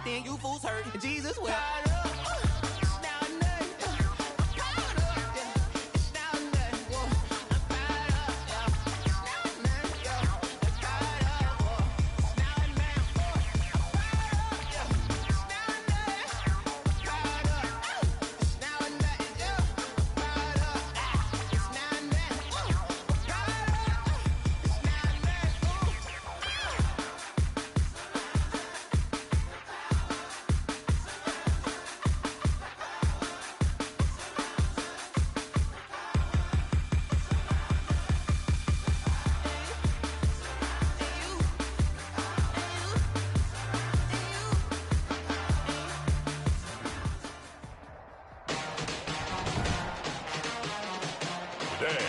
then you fools hurt. Jesus will. Today,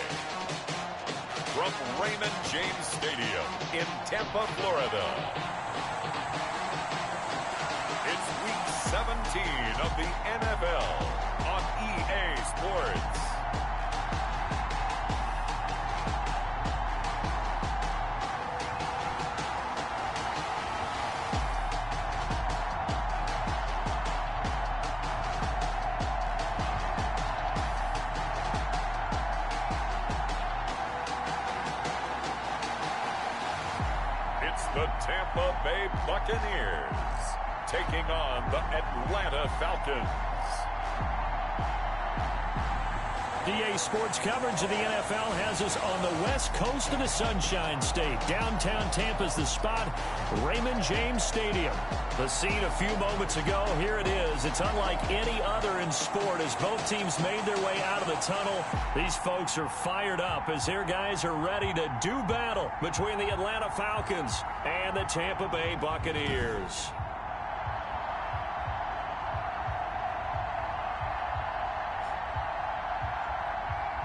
from Raymond James Stadium in Tampa, Florida, it's Week 17 of the NFL on EA Sports. The Tampa Bay Buccaneers taking on the Atlanta Falcons. EA Sports coverage of the NFL has us on the west coast of the Sunshine State. Downtown Tampa's the spot, Raymond James Stadium. The scene a few moments ago, here it is. It's unlike any other in sport as both teams made their way out of the tunnel. These folks are fired up as their guys are ready to do battle between the Atlanta Falcons and the Tampa Bay Buccaneers.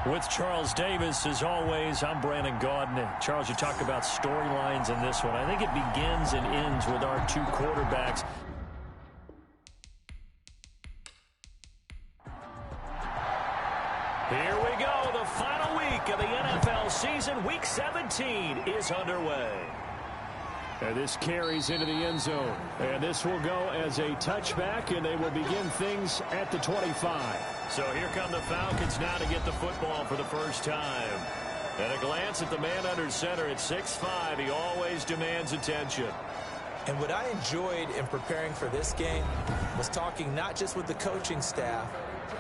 With Charles Davis, as always, I'm Brandon Gaudin. Charles, you talk about storylines in this one. I think it begins and ends with our two quarterbacks. Here we go. The final week of the NFL season. Week 17 is underway. And this carries into the end zone. And this will go as a touchback, and they will begin things at the 25. So here come the Falcons now to get the football for the first time. And a glance at the man under center at 6'5". He always demands attention. And what I enjoyed in preparing for this game was talking not just with the coaching staff,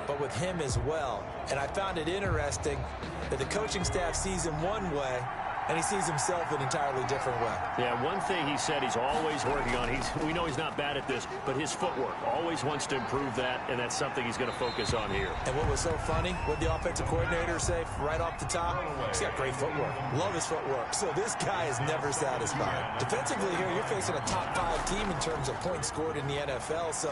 but with him as well. And I found it interesting that the coaching staff sees him one way, and he sees himself an entirely different way. Yeah, one thing he said he's always working on. We know he's not bad at this, but his footwork, always wants to improve that, and that's something he's going to focus on here. And what was so funny, what the offensive coordinator say right off the top, he's got great footwork. Love his footwork. So this guy is never satisfied. Defensively here, you're facing a top 5 team in terms of points scored in the NFL. So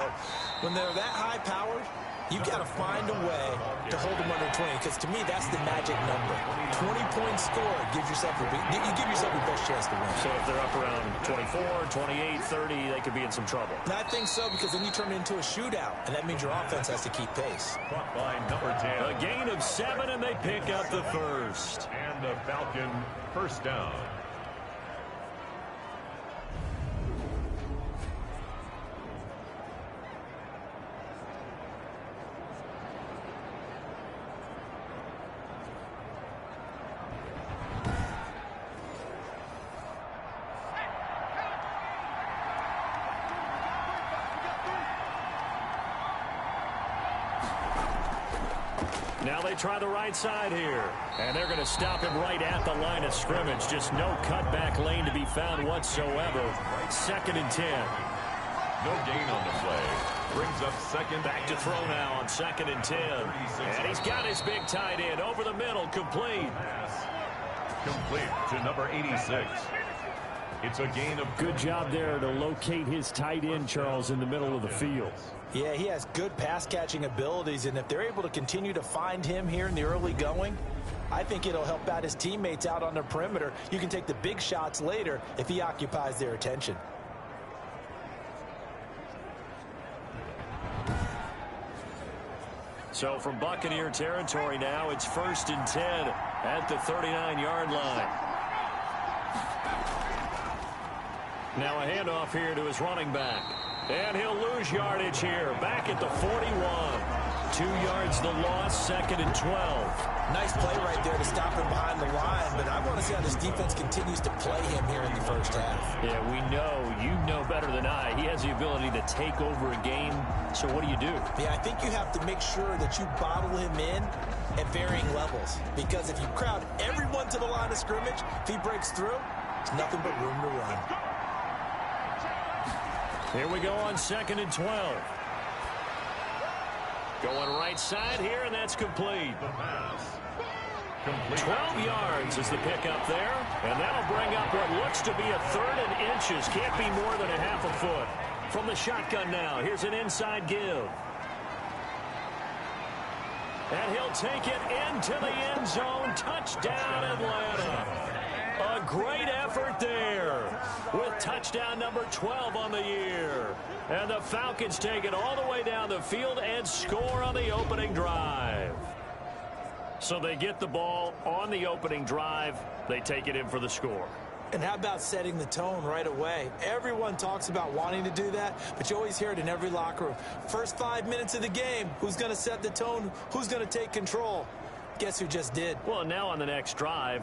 when they're that high-powered, you got to find a way to hold them under 20, because to me, that's the magic number. 20 points scored gives yourself you give yourself your best chance to win. So if they're up around 24, 28, 30, they could be in some trouble. And I think so, because then you turn it into a shootout, and that means your offense has to keep pace. By number 10. A gain of 7, and they pick up the first. And the Falcon first down. Now they try the right side here. And they're going to stop him right at the line of scrimmage. Just no cutback lane to be found whatsoever. 2nd and 10. No gain on the play. Brings up second. Back to throw now on 2nd and 10. And he's got his big tight end over the middle. Complete. Complete to number 86. It's a gain of... Good job there to locate his tight end, Charles, in the middle of the field. Yeah, he has good pass-catching abilities, and if they're able to continue to find him here in the early going, I think it'll help out his teammates out on the perimeter. You can take the big shots later if he occupies their attention. So from Buccaneer territory now, it's 1st and 10 at the 39-yard line. Now a handoff here to his running back. And he'll lose yardage here. Back at the 41. 2 yards the loss, 2nd and 12. Nice play right there to stop him behind the line, but I want to see how this defense continues to play him here in the first half. Yeah, we know. You know better than I. He has the ability to take over a game. So what do you do? Yeah, I think you have to make sure that you bottle him in at varying levels. Because if you crowd everyone to the line of scrimmage, if he breaks through, there's nothing but room to run. Here we go on 2nd and 12. Going right side here, and that's complete. 12 yards is the pickup there, and that'll bring up what looks to be a 3rd and inches. Can't be more than a half a foot. From the shotgun now, here's an inside give. And he'll take it into the end zone. Touchdown, Atlanta. A great effort there with touchdown number 12 on the year. And the Falcons take it all the way down the field and score on the opening drive. So they get the ball on the opening drive. They take it in for the score. And how about setting the tone right away? Everyone talks about wanting to do that, but you always hear it in every locker room. First 5 minutes of the game, who's going to set the tone? Who's going to take control? Guess who just did? Well, now on the next drive,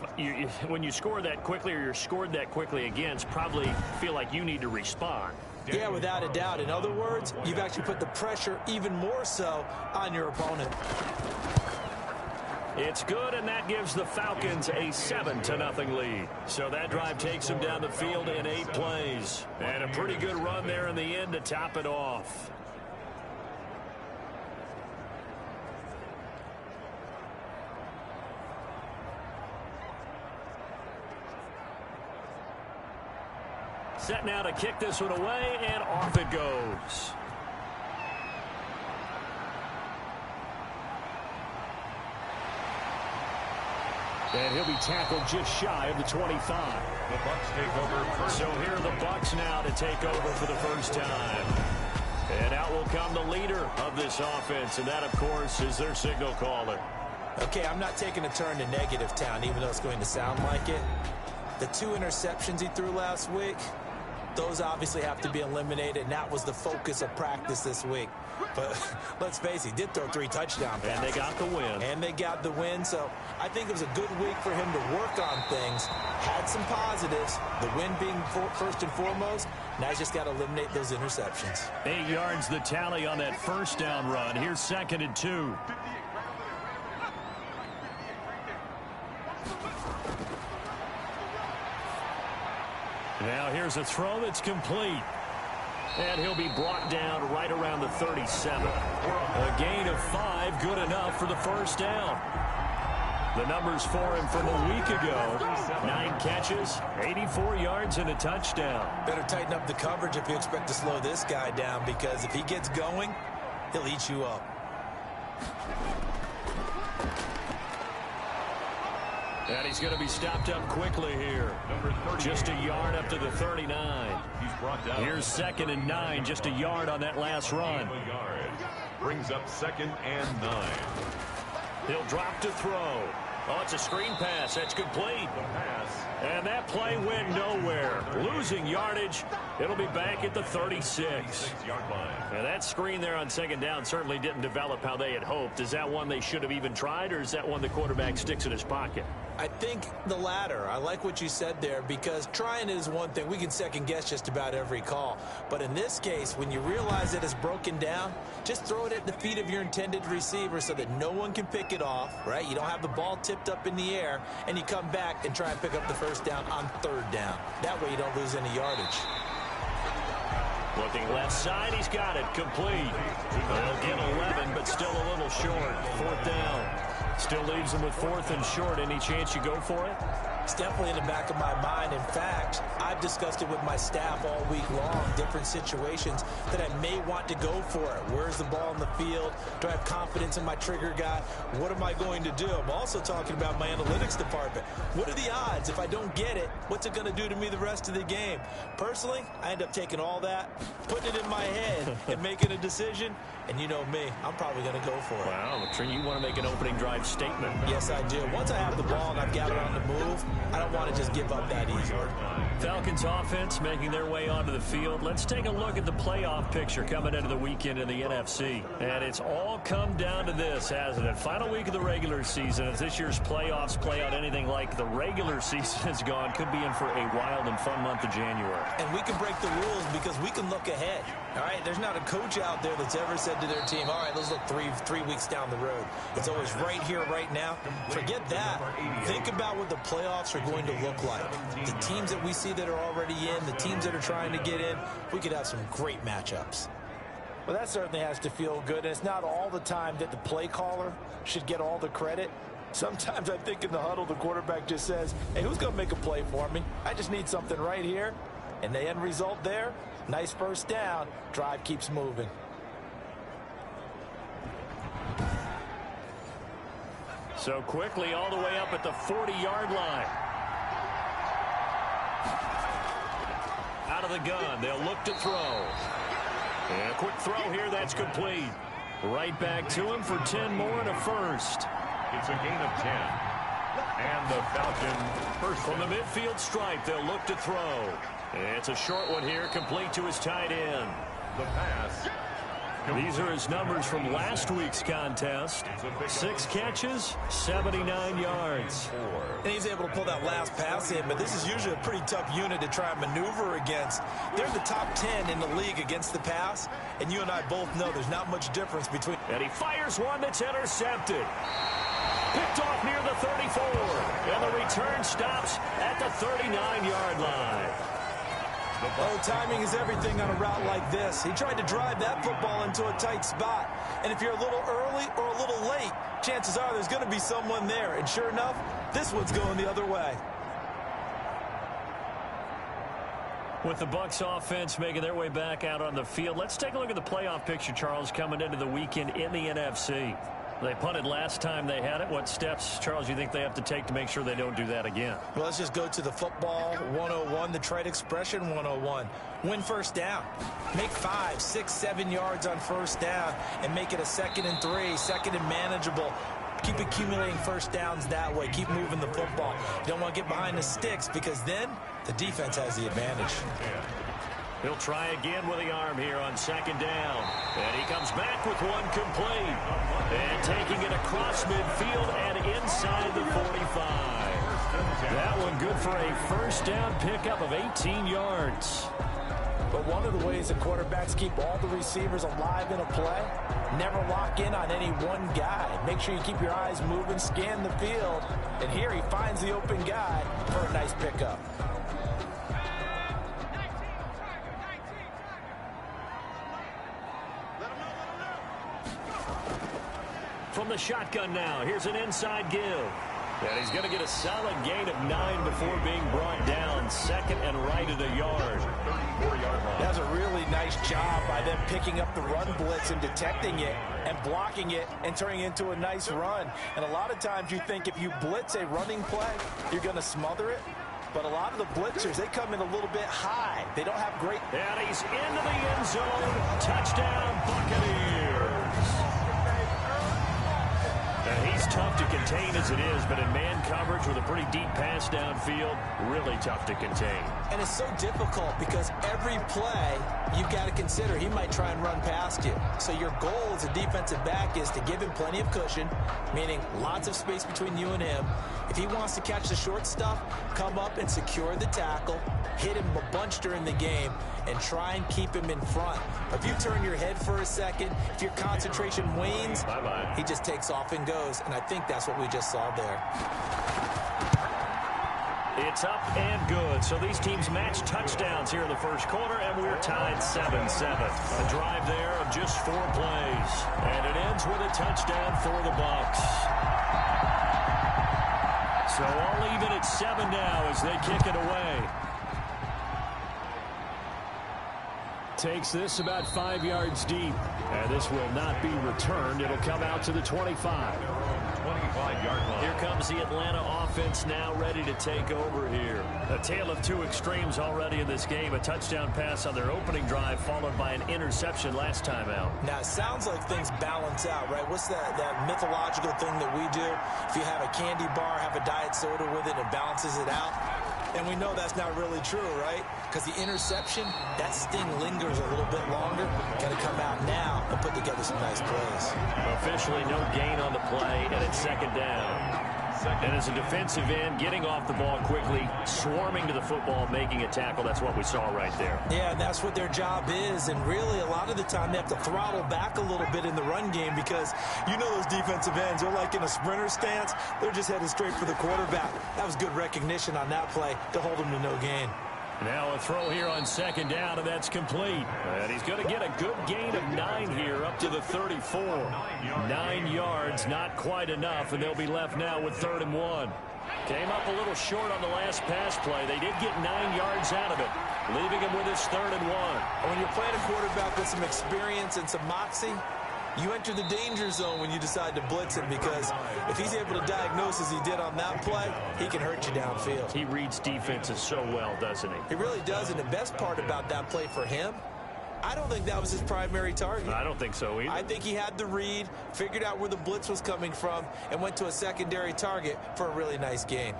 when you score that quickly or you're scored that quickly against, probably feel like you need to respond. Yeah, without a doubt. In other words, you've actually put the pressure even more so on your opponent. It's good, and that gives the Falcons a 7-0 lead. So that drive takes them down the field in 8 plays. And a pretty good run there in the end to top it off. Set now to kick this one away, and off it goes. And he'll be tackled just shy of the 25. The Bucs take over first. So here are the Bucs now to take over for the first time. And out will come the leader of this offense, and that, of course, is their signal caller. Okay, I'm not taking a turn to negative town, even though it's going to sound like it. The 2 interceptions he threw last week, those obviously have to be eliminated, and that was the focus of practice this week. But let's face it, he did throw 3 touchdown passes. And they got the win. And they got the win, so I think it was a good week for him to work on things. Had some positives, the win being first and foremost. Now he's just got to eliminate those interceptions. 8 yards the tally on that first down run. Here's 2nd and 2. Now here's a throw that's complete. And he'll be brought down right around the 37. A gain of 5, good enough for the first down. The numbers for him from a week ago. 9 catches, 84 yards, and a touchdown. Better tighten up the coverage if you expect to slow this guy down, because if he gets going, he'll eat you up. And he's going to be stopped up quickly here. Just a yard up to the 39. He's brought down. Here's 2nd and 9, just a yard on that last run. Brings up 2nd and 9. He'll drop to throw. Oh, it's a screen pass. That's complete. And that play went nowhere. Losing yardage. It'll be back at the 36. Now that screen there on 2nd down certainly didn't develop how they had hoped. Is that one they should have even tried, or is that one the quarterback sticks in his pocket? I think the latter. I like what you said there, because trying is one thing. We can second guess just about every call. But in this case, when you realize that it's broken down, just throw it at the feet of your intended receiver so that no one can pick it off, right? You don't have the ball tipped up in the air, and you come back and try and pick up the first down on 3rd down. That way you don't lose any yardage. Looking left side, he's got it. Complete. They'll get 11, but still a little short. 4th down. Still leaves him with 4th and short. Any chance you go for it? It's definitely in the back of my mind. In fact, I've discussed it with my staff all week long, different situations that I may want to go for it. Where's the ball in the field? Do I have confidence in my trigger guy? What am I going to do? I'm also talking about my analytics department. What are the odds? If I don't get it, what's it going to do to me the rest of the game? Personally, I end up taking all that, putting it in my head, and making a decision. And you know me, I'm probably going to go for it. Wow, Trent, you want to make an opening drive statement. Yes, I do. Once I have the ball and I've got it on the move, I don't want to just give up that easily. Falcons Falcons offense making their way onto the field. Let's take a look at the playoff picture coming into the weekend in the NFC. And it's all come down to this, hasn't it? Final week of the regular season. As this year's playoffs play out anything like the regular season has gone, could be in for a wild and fun month of January. And we can break the rules because we can look ahead. All right, there's not a coach out there that's ever said to their team, all right, let's look three weeks down the road. It's always right here, right now. Forget that. Think about what the playoffs are going to look like. The teams that we see that are already in, the teams that are trying to get in, we could have some great matchups. Well, that certainly has to feel good, and it's not all the time that the play caller should get all the credit. Sometimes I think in the huddle, the quarterback just says, hey, who's going to make a play for me? I just need something right here. And the end result there, nice first down. Drive keeps moving. So quickly all the way up at the 40-yard line. Out of the gun, they'll look to throw. And a quick throw here, that's complete. Right back to him for 10 more and a first. It's a gain of 10. And the Falcons first. From the midfield stripe, they'll look to throw. It's a short one here, complete to his tight end. The pass. These are his numbers from last week's contest. 6 catches, 79 yards. And he's able to pull that last pass in, but this is usually a pretty tough unit to try and maneuver against. They're the top 10 in the league against the pass, and you and I both know there's not much difference between. And he fires one that's intercepted. Picked off near the 34, and the return stops at the 39-yard line. Oh, timing is everything on a route like this. He tried to drive that football into a tight spot. And if you're a little early or a little late, chances are there's going to be someone there. And sure enough, this one's going the other way. With the Bucs offense making their way back out on the field, let's take a look at the playoff picture, Charles, coming into the weekend in the NFC. They punted last time they had it. What steps, Charles, you think they have to take to make sure they don't do that again? Well, let's just go to the football 101, the trade expression 101. Win first down. Make 5, 6, 7 yards on first down and make it a 2nd and 3, 2nd and manageable. Keep accumulating first downs that way. Keep moving the football. You don't want to get behind the sticks because then the defense has the advantage. He'll try again with the arm here on 2nd down. And he comes back with one complete. And taking it across midfield and inside the 45. That one good for a first down pickup of 18 yards. But one of the ways the quarterbacks keep all the receivers alive in a play, never lock in on any one guy. Make sure you keep your eyes moving, scan the field. And here he finds the open guy for a nice pickup. From the shotgun now, here's an inside give. And he's going to get a solid gain of 9 before being brought down. 2nd and right at a yard. 34-yard line. That's a really nice job by them picking up the run blitz and detecting it and blocking it and turning it into a nice run. And a lot of times you think if you blitz a running play, you're going to smother it. But a lot of the blitzers, they come in a little bit high. They don't have great. And he's into the end zone. Touchdown, Buccaneers. And he's tough to contain as it is, but in man coverage with a pretty deep pass downfield, really tough to contain. And it's so difficult because every play you've got to consider he might try and run past you. So your goal as a defensive back is to give him plenty of cushion, meaning lots of space between you and him. If he wants to catch the short stuff, come up and secure the tackle, hit him a bunch during the game, and try and keep him in front. If you turn your head for a second, if your concentration wanes, he just takes off and goes. And I think that's what we just saw there. It's up and good. So these teams match touchdowns here in the first quarter, and we're tied 7-7. A drive there of just 4 plays. And it ends with a touchdown for the Bucs. So all even at 7 now as they kick it away. Takes this about 5 yards deep. And this will not be returned. It'll come out to the 25. 25-yard line. Here comes the Atlanta offense now ready to take over here. A tale of 2 extremes already in this game. A touchdown pass on their opening drive followed by an interception last time out. Now, it sounds like things balance out, right? What's that mythological thing that we do? If you have a candy bar, have a diet soda with it, it balances it out. And we know that's not really true, right? Because the interception, that sting lingers a little bit longer. Got to come out now and put together some nice plays. Officially no gain on the play, and it's second down. And as a defensive end, getting off the ball quickly, swarming to the football, making a tackle, that's what we saw right there. Yeah, and that's what their job is. And really, a lot of the time, they have to throttle back a little bit in the run game because you know those defensive ends, they're like in a sprinter stance. They're just headed straight for the quarterback. That was good recognition on that play to hold them to no gain. Now a throw here on second down, and that's complete. And he's going to get a good gain of 9 here up to the 34. 9 yards, not quite enough, and they'll be left now with 3rd and 1. Came up a little short on the last pass play. They did get 9 yards out of it, leaving him with his 3rd and 1. When you're playing a quarterback with some experience and some moxie, you enter the danger zone when you decide to blitz him, because if he's able to diagnose as he did on that play, he can hurt you downfield. He reads defenses so well, doesn't he? He really does, and the best part about that play for him, I don't think that was his primary target. I don't think so either. I think he had the read, figured out where the blitz was coming from, and went to a secondary target for a really nice gain.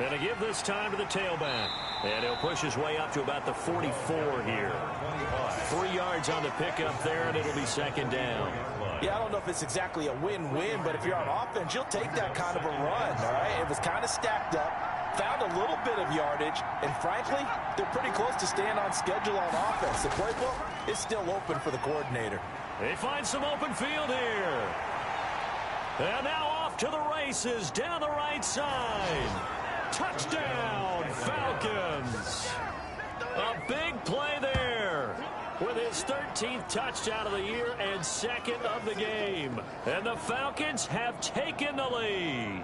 And to give this time to the tailback. And he'll push his way up to about the 44 here. 3 yards on the pickup there, and it'll be second down. Yeah, I don't know if it's exactly a win-win, but if you're on offense, you'll take that kind of a run, all right? It was kind of stacked up, found a little bit of yardage, and frankly, they're pretty close to staying on schedule on offense. The playbook is still open for the coordinator. They find some open field here. And now off to the races down the right side. Touchdown, Falcons. A big play there with his 13th touchdown of the year and 2nd of the game. And the Falcons have taken the lead.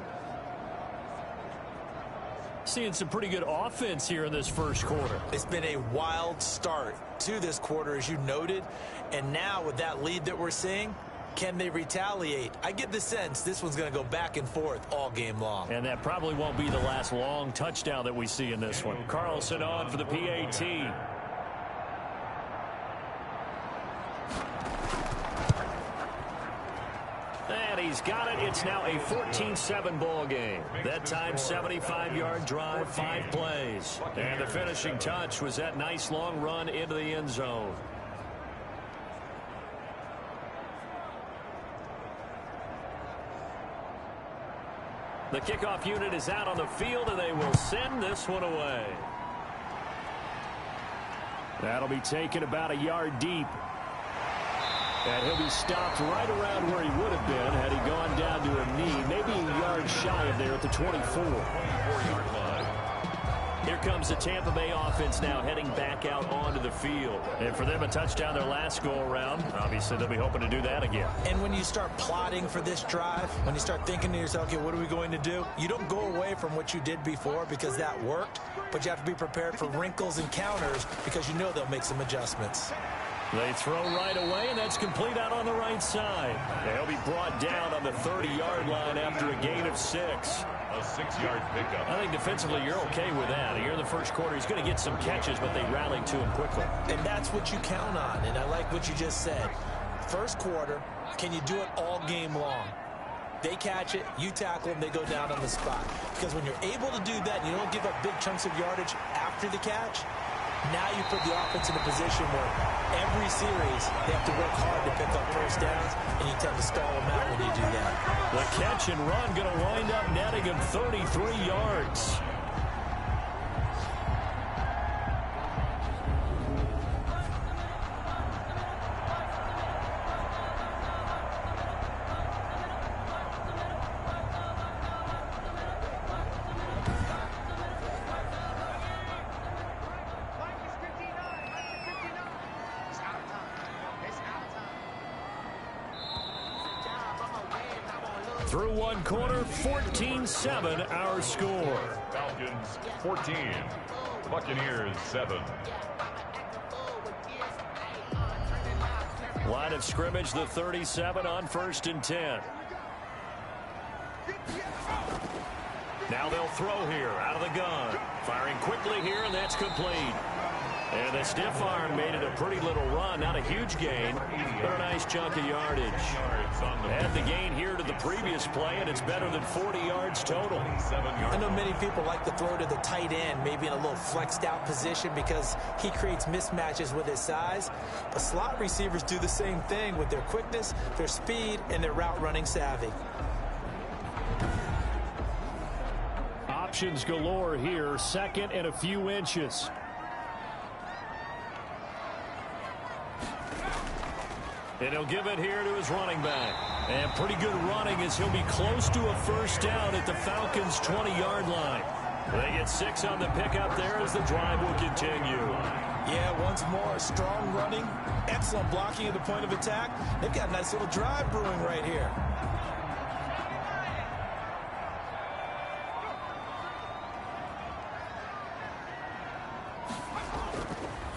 Seeing some pretty good offense here in this first quarter. It's been a wild start to this quarter, as you noted. And now with that lead that we're seeing, can they retaliate? I get the sense this one's going to go back and forth all game long. And that probably won't be the last long touchdown that we see in this one. Carlson on for the PAT. And he's got it. It's now a 14-7 ball game. That time, 75-yard drive, 5 plays. And the finishing touch was that nice long run into the end zone. The kickoff unit is out on the field, and they will send this one away. That'll be taken about a yard deep. And he'll be stopped right around where he would have been had he gone down to a knee, maybe a yard shy of there at the 24. 24-yard line. Here comes the Tampa Bay offense now heading back out onto the field. And for them, a touchdown their last go-around. Obviously, they'll be hoping to do that again. And when you start plotting for this drive, when you start thinking to yourself, okay, what are we going to do? You don't go away from what you did before because that worked, but you have to be prepared for wrinkles and counters because you know they'll make some adjustments. They throw right away, and that's complete out on the right side. They'll be brought down on the 30-yard line after a gain of 6. A 6-yard pickup. I think defensively you're okay with that. Here in the first quarter, he's going to get some catches, but they rallied to him quickly. And that's what you count on, and I like what you just said. First quarter, can you do it all game long? They catch it, you tackle them, they go down on the spot. Because when you're able to do that, and you don't give up big chunks of yardage after the catch, now you put the offense in a position where every series they have to work hard to pick up first downs, and you tend to stall them out when you do that. The catch and run going to wind up netting him 33 yards. Through one quarter, 14-7 our score. Falcons 14, Buccaneers 7. Line of scrimmage, the 37 on 1st and 10. Now they'll throw here out of the gun. Firing quickly here, and that's complete. And the stiff arm made it a pretty little run. Not a huge gain, but a nice chunk of yardage. Add the gain here to the previous play, and it's better than 40 yards total. I know many people like to throw to the tight end, maybe in a little flexed out position because he creates mismatches with his size. But slot receivers do the same thing with their quickness, their speed, and their route running savvy. Options galore here. Second and a few inches. And he'll give it here to his running back. And pretty good running as he'll be close to a first down at the Falcons' 20-yard line. They get 6 on the pickup there as the drive will continue. Yeah, once more, strong running, excellent blocking at the point of attack. They've got a nice little drive brewing right here.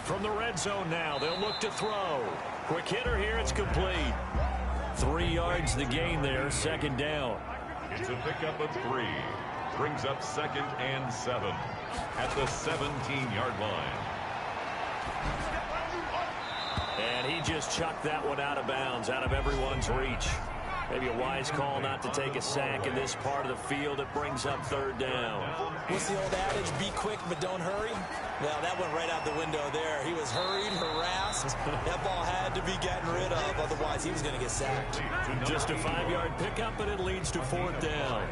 From the red zone now, they'll look to throw. Quick hitter here, it's complete. 3 yards the gain there, second down. It's a pickup of 3. Brings up 2nd and 7 at the 17-yard line. And he just chucked that one out of bounds, out of everyone's reach. Maybe a wise call not to take a sack in this part of the field. It brings up 3rd down. What's the old adage? Be quick, but don't hurry. Well, that went right out the window there. He was hurried, harassed. That ball had to be gotten rid of. Otherwise, he was going to get sacked. Just a 5-yard pickup, but it leads to 4th down.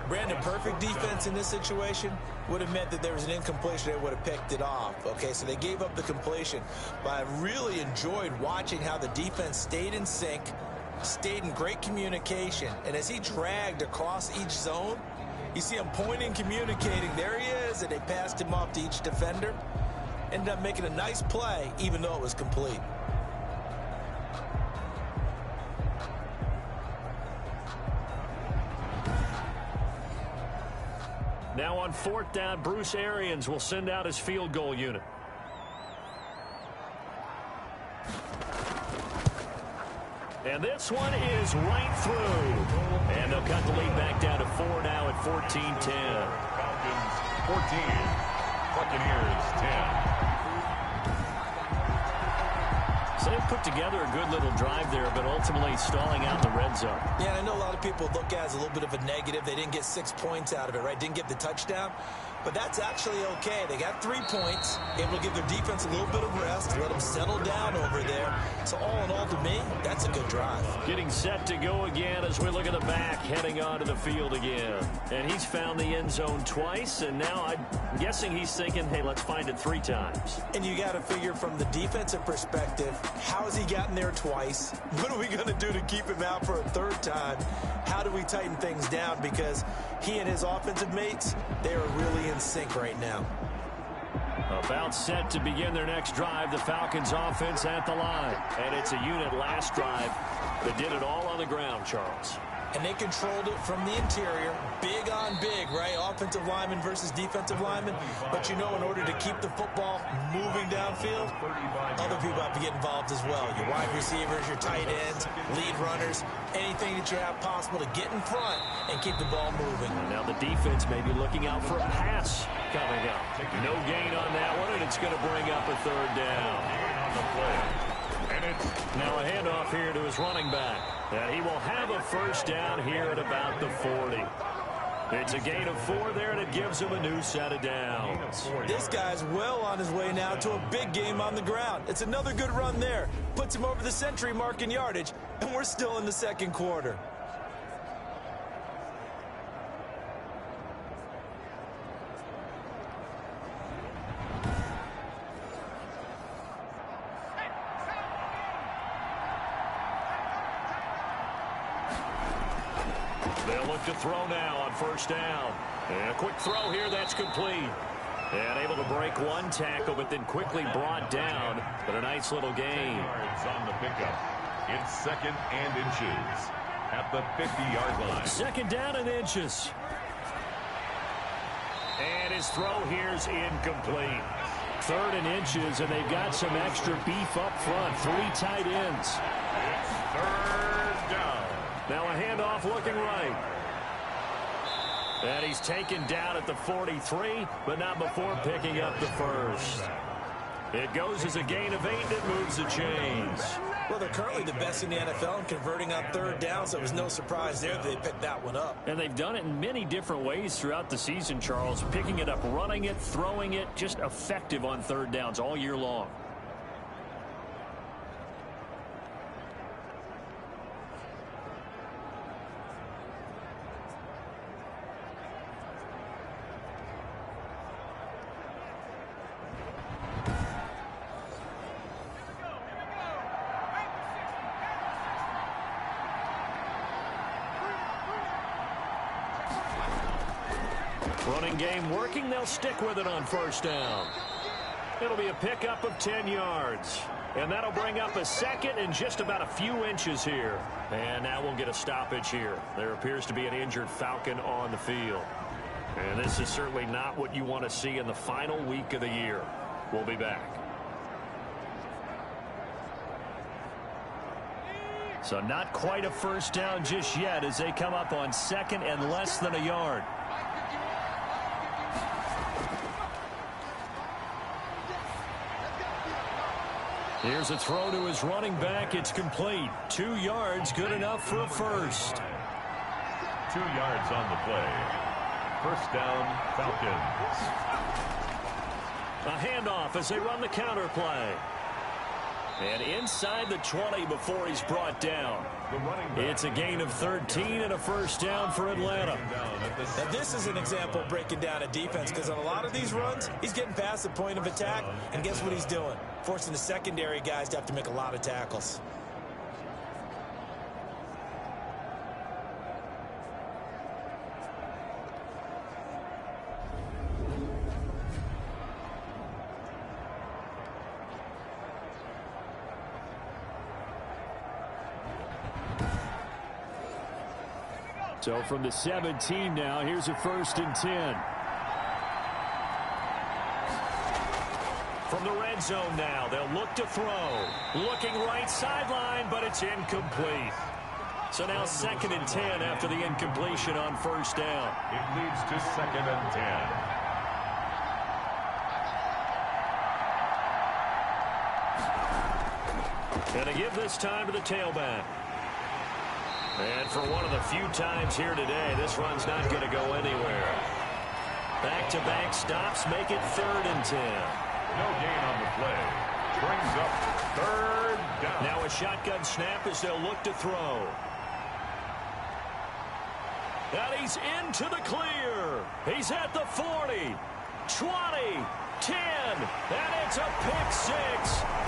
Brandon, perfect defense in this situation would have meant that there was an incompletion. They would have picked it off. Okay, so they gave up the completion. But I really enjoyed watching how the defense stayed in sync, stayed in great communication. And as he dragged across each zone, you see him pointing, communicating. There he is, and they passed him off to each defender. Ended up making a nice play, even though it was complete. Now on 4th down, Bruce Arians will send out his field goal unit. And this one is right through. And they'll cut the lead back down to 4 now at 14-10. Falcons 14, Buccaneers 10. So they put together a good little drive there, but ultimately stalling out the red zone. Yeah, I know a lot of people look at it as a little bit of a negative. They didn't get 6 points out of it, right? Didn't get the touchdown. But that's actually okay. They got 3 points, able to give their defense a little bit of rest, let them settle down over there. So all in all, to me, that's a good drive. Getting set to go again as we look at the back, heading onto the field again. And he's found the end zone twice, and now I'm guessing he's thinking, hey, let's find it 3 times. And you got to figure from the defensive perspective, how has he gotten there twice? What are we going to do to keep him out for a 3rd time? How do we tighten things down? Because he and his offensive mates, they are really in sync right now. About set to begin their next drive, the Falcons offense at the line. And it's a unit last drive that did it all on the ground, Charles. And they controlled it from the interior. Big on big, right? Offensive lineman versus defensive lineman. But you know, in order to keep the football moving downfield, other people have to get involved as well. Your wide receivers, your tight ends, lead runners, anything that you have possible to get in front and keep the ball moving. And now the defense may be looking out for a pass coming up. No gain on that one, and it's going to bring up a 3rd down. On the play. And it's now a handoff here to his running back. And he will have a first down here at about the 40. It's a gain of 4 there, and it gives him a new set of downs. This guy's well on his way now to a big game on the ground. It's another good run there. Puts him over the century mark in yardage, and we're still in the 2nd quarter. They'll look to throw now on first down. And a quick throw here, that's complete. And able to break one tackle, but then quickly brought down. But a nice little gain. yards on the pickup. It's 2nd and inches at the 50-yard line. 2nd down and inches. And his throw here's incomplete. 3rd and inches, and they've got some extra beef up front. 3 tight ends. It's 3rd down. Now a handoff looking right. And he's taken down at the 43, but not before picking up the first. It goes as a gain of 8, and it moves the chains. Well, they're currently the best in the NFL in converting on third down, so it was no surprise there that they picked that one up. And they've done it in many different ways throughout the season, Charles. Picking it up, running it, throwing it, just effective on third downs all year long. Running game working. They'll stick with it on first down. It'll be a pickup of 10 yards. And that'll bring up a second and just about a few inches here. And now we'll get a stoppage here. There appears to be an injured Falcon on the field. And this is certainly not what you want to see in the final week of the year. We'll be back. So not quite a first down just yet as they come up on second and less than a yard. Here's a throw to his running back. It's complete. 2 yards, good enough for a first. 2 yards on the play. First down, Falcons. A handoff as they run the counter play. And inside the 20 before he's brought down. It's a gain of 13 and a first down for Atlanta. Now this is an example of breaking down a defense, because on a lot of these runs, he's getting past the point of attack, and guess what he's doing? Forcing the secondary guys to have to make a lot of tackles. So from the 17 now, here's a 1st and 10. From the red zone now, they'll look to throw. Looking right sideline, but it's incomplete. So now 2nd and 10 after the incompletion on first down. It leads to 2nd and 10. Gonna give this time to the tailback. And for one of the few times here today, this run's not going to go anywhere. Back-to-back stops make it 3rd and 10. No gain on the play. Brings up 3rd down. Now a shotgun snap as they'll look to throw. And he's into the clear. He's at the 40, 20, 10, and it's a pick 6.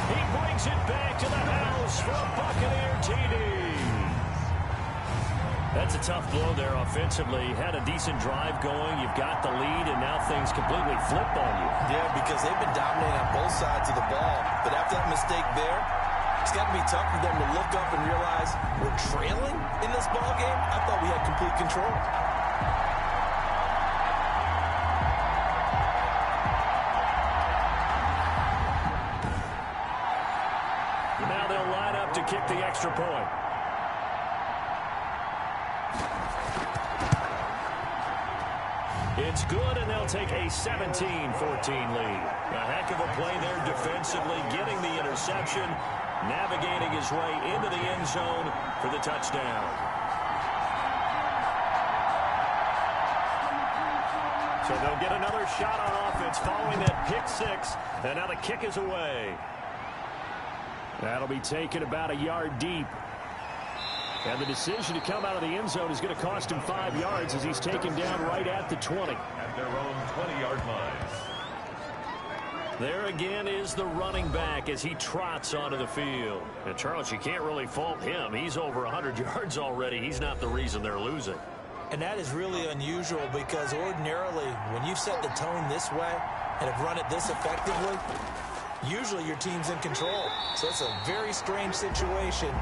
He brings it back to the house for a Buccaneer TD. That's a tough blow there offensively. Had a decent drive going. You've got the lead, and now things completely flip on you. Yeah, because they've been dominating on both sides of the ball. But after that mistake there, it's got to be tough for them to look up and realize we're trailing in this ball game. I thought we had complete control. Now they'll line up to kick the extra point. It's good, and they'll take a 17-14 lead. A heck of a play there defensively, getting the interception, navigating his way into the end zone for the touchdown. So they'll get another shot on offense following that pick 6, and now the kick is away. That'll be taken about a yard deep. And the decision to come out of the end zone is going to cost him 5 yards as he's taken down right at the 20. At their own 20-yard line. There again is the running back as he trots onto the field. And, Charles, you can't really fault him. He's over 100 yards already. He's not the reason they're losing. And that is really unusual because ordinarily when you set the tone this way and have run it this effectively, usually your team's in control. So it's a very strange situation.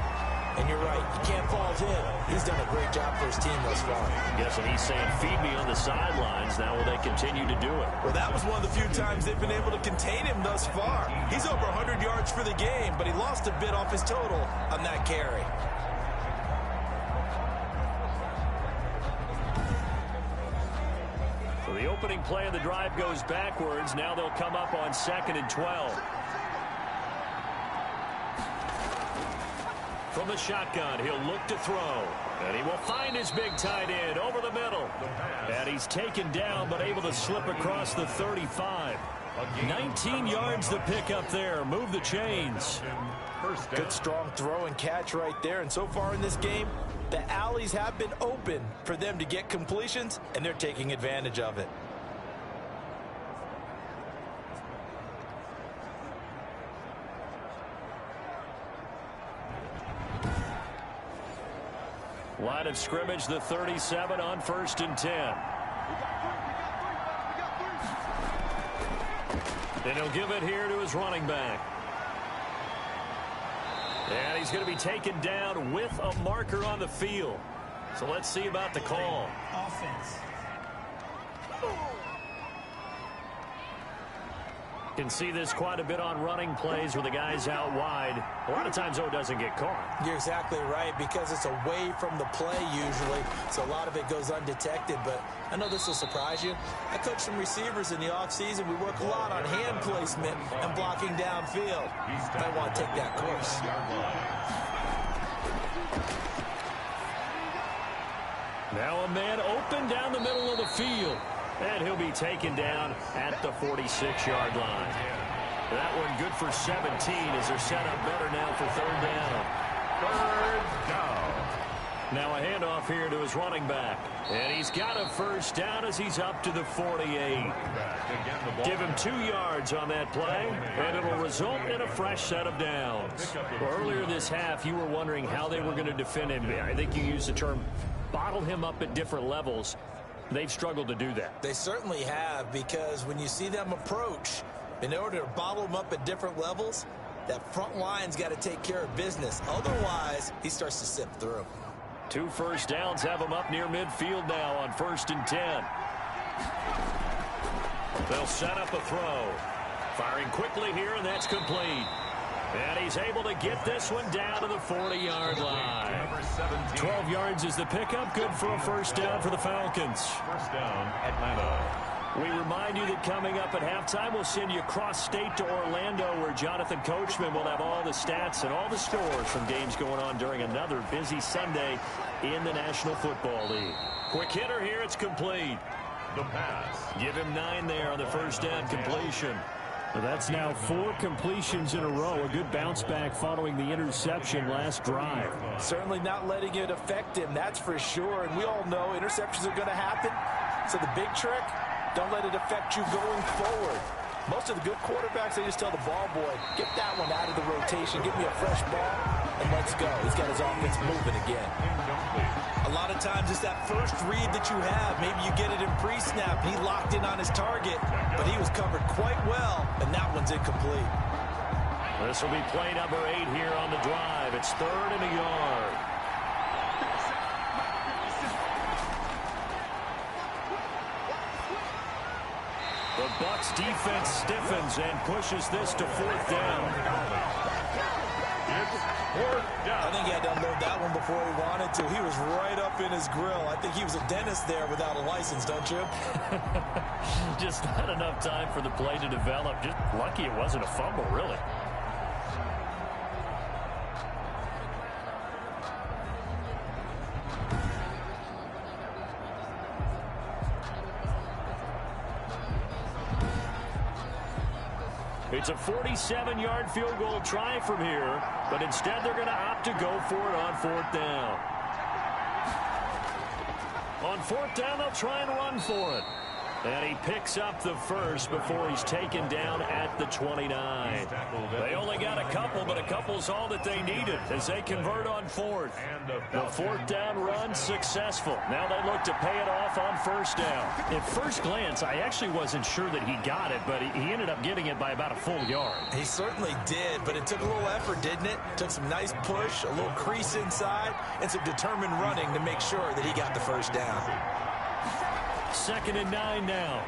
And you're right, you can't fault him. He's done a great job for his team thus far. Guessing he's saying, feed me on the sidelines. Now will they continue to do it? Well, that was one of the few times they've been able to contain him thus far. He's over 100 yards for the game, but he lost a bit off his total on that carry. The opening play of the drive goes backwards. Now they'll come up on 2nd and 12. From the shotgun, he'll look to throw. And he will find his big tight end over the middle. And he's taken down but able to slip across the 35. 19 yards to pick up there. Move the chains. Good strong throw and catch right there. And so far in this game, the alleys have been open for them to get completions, and they're taking advantage of it. Line of scrimmage, the 37 on 1st and 10. And he'll give it here to his running back. And he's going to be taken down with a marker on the field. So let's see about the call. Offense. Can see this quite a bit on running plays where the guy's out wide. A lot of times, though, it doesn't get caught. You're exactly right, because it's away from the play usually, so a lot of it goes undetected. But I know this will surprise you. I coach some receivers in the offseason. We work a lot on hand placement and blocking downfield. Might want to take that course. Now a man open down the middle of the field. And he'll be taken down at the 46-yard line. That one good for 17 as they're set up better now for 3rd down. 3rd down. Now a handoff here to his running back. And he's got a 1st down as he's up to the 48. Give him 2 yards on that play, and it'll result in a fresh set of downs. Well, earlier this half, you were wondering how they were going to defend him. I think you used the term bottle him up at different levels. They've struggled to do that. They certainly have, because when you see them approach, in order to bottle them up at different levels, that front line's got to take care of business. Otherwise, he starts to sift through. 2 1st downs have him up near midfield now on 1st and 10. They'll set up a throw. Firing quickly here, and that's complete. And he's able to get this one down to the 40-yard line. 12 yards is the pickup. Good for a 1st down for the Falcons. 1st down, Atlanta. We remind you that coming up at halftime, we'll send you cross-state to Orlando, where Jonathan Coachman will have all the stats and all the scores from games going on during another busy Sunday in the National Football League. Quick hitter here. It's complete. The pass. Give him 9 there on the 1st down completion. Well, that's now 4 completions in a row. A good bounce back following the interception last drive. Certainly not letting it affect him, that's for sure. And we all know interceptions are going to happen. So the big trick, don't let it affect you going forward. Most of the good quarterbacks, they just tell the ball boy, get that one out of the rotation, give me a fresh ball, and let's go. He's got his offense moving again. A lot of times it's that first read that you have. Maybe you get it in pre-snap. He locked in on his target, but he was covered quite well, and that one's incomplete. This will be play number 8 here on the drive. It's 3rd and a yard. The Bucs defense stiffens and pushes this to 4th down. I think he had to unload that one before he wanted to. He was right up in his grill. I think he was a dentist there without a license, don't you? Just not enough time for the play to develop. Just lucky it wasn't a fumble, really. It's a 47-yard field goal try from here, but instead they're going to opt to go for it on 4th down. On 4th down, they'll try and run for it. And he picks up the 1st before he's taken down at the 29. They only got a couple, but a couple's all that they needed as they convert on 4th. The 4th down run successful. Now they look to pay it off on 1st down. At first glance, I actually wasn't sure that he got it, but he ended up getting it by about a full yard. He certainly did, but it took a little effort, didn't it? Took some nice push, a little crease inside, and some determined running to make sure that he got the 1st down. 2nd and 9 now.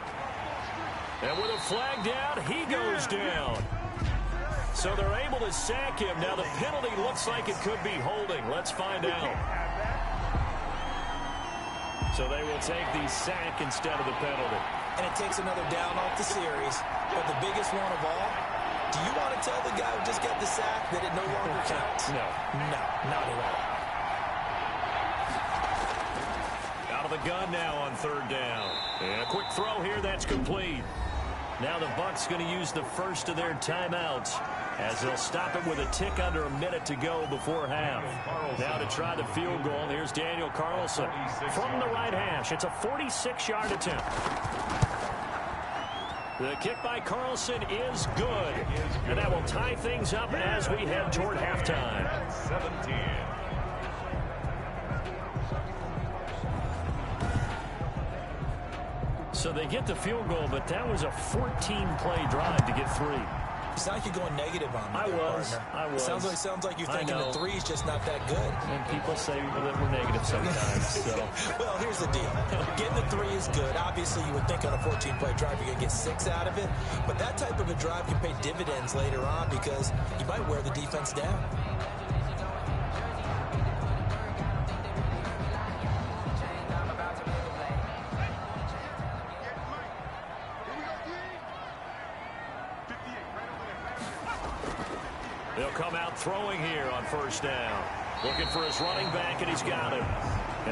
And with a flag down, he goes down. So they're able to sack him. Now the penalty looks like it could be holding. Let's find out. So they will take the sack instead of the penalty. and it takes another down off the series. But the biggest one of all, do you want to tell the guy who just got the sack that it no longer counts? No. No, not at all. Out of the gun now on third down. And a quick throw here, that's complete. Now the Bucs going to use the first of their timeouts as they'll stop it with a tick under a minute to go before half. Now to try the field goal, here's Daniel Carlson from the right hash. It's a 46-yard attempt. The kick by Carlson is good. And that will tie things up as we head toward halftime. 17. So they get the field goal, but that was a 14-play drive to get 3. It's not like you're going negative on me. I was. Sounds like you're thinking the 3's just not that good. And people say that we're negative sometimes. So. Well, here's the deal. Getting the 3 is good. Obviously, you would think on a 14-play drive you're going to get 6 out of it. But that type of a drive can pay dividends later on because you might wear the defense down. They'll come out throwing here on first down. Looking for his running back, and he's got him.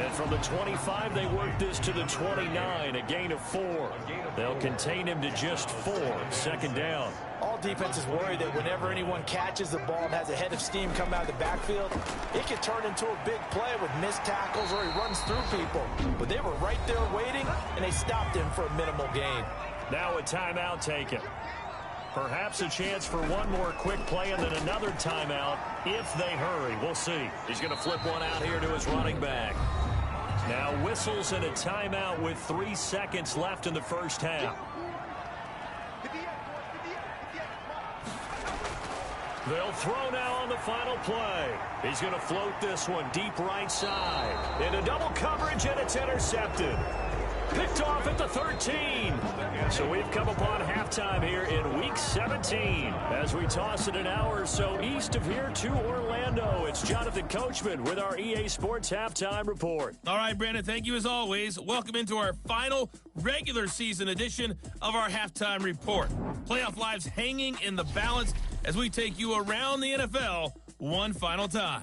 And from the 25, they work this to the 29, a gain of 4. They'll contain him to just 4. Second down. All defenses worry that whenever anyone catches the ball and has a head of steam come out of the backfield, it can turn into a big play with missed tackles or he runs through people. But they were right there waiting, and they stopped him for a minimal gain. Now a timeout taken. Perhaps a chance for one more quick play and then another timeout if they hurry. We'll see. He's going to flip one out here to his running back. Now whistles and a timeout with 3 seconds left in the first half. They'll throw now on the final play. He's going to float this one deep right side. Into double coverage, and it's intercepted. Picked off at the 13. So we've come upon halftime here in Week 17. As we toss it an hour or so east of here to Orlando, it's Jonathan Coachman with our EA Sports Halftime Report. All right, Brandon, thank you as always. Welcome into our final regular season edition of our Halftime Report. Playoff lives hanging in the balance as we take you around the NFL one final time.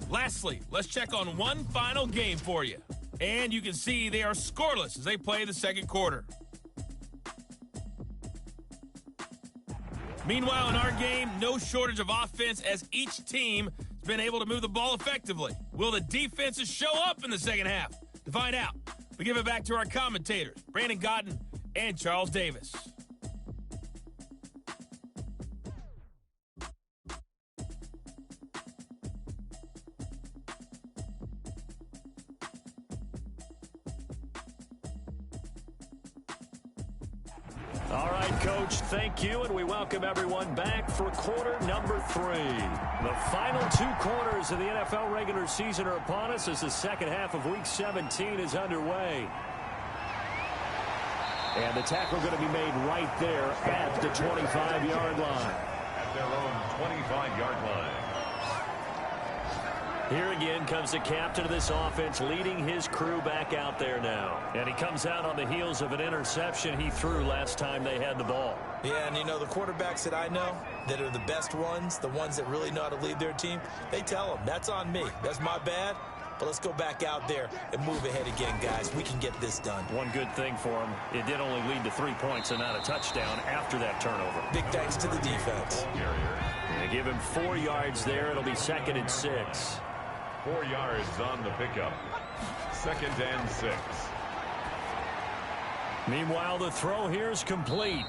Lastly, let's check on one final game for you. And you can see they are scoreless as they play the second quarter. Meanwhile, in our game, no shortage of offense as each team has been able to move the ball effectively. Will the defenses show up in the second half? To find out, we give it back to our commentators, Brandon Godden and Charles Davis. All right, Coach, thank you, and we welcome everyone back for quarter number 3. The final 2 quarters of the NFL regular season are upon us as the second half of Week 17 is underway. And the tackle going to be made right there at the 25-yard line. At their own 25-yard line. Here again comes the captain of this offense leading his crew back out there now. And he comes out on the heels of an interception he threw last time they had the ball. Yeah, and you know, the quarterbacks that I know that are the best ones, the ones that really know how to lead their team, they tell them, that's on me. That's my bad. But let's go back out there and move ahead again, guys. We can get this done. One good thing for him, it did only lead to 3 points and not a touchdown after that turnover. Big thanks to the defense. They give him 4 yards there. It'll be 2nd and 6. 4 yards on the pickup. 2nd and 6. Meanwhile, the throw here is complete.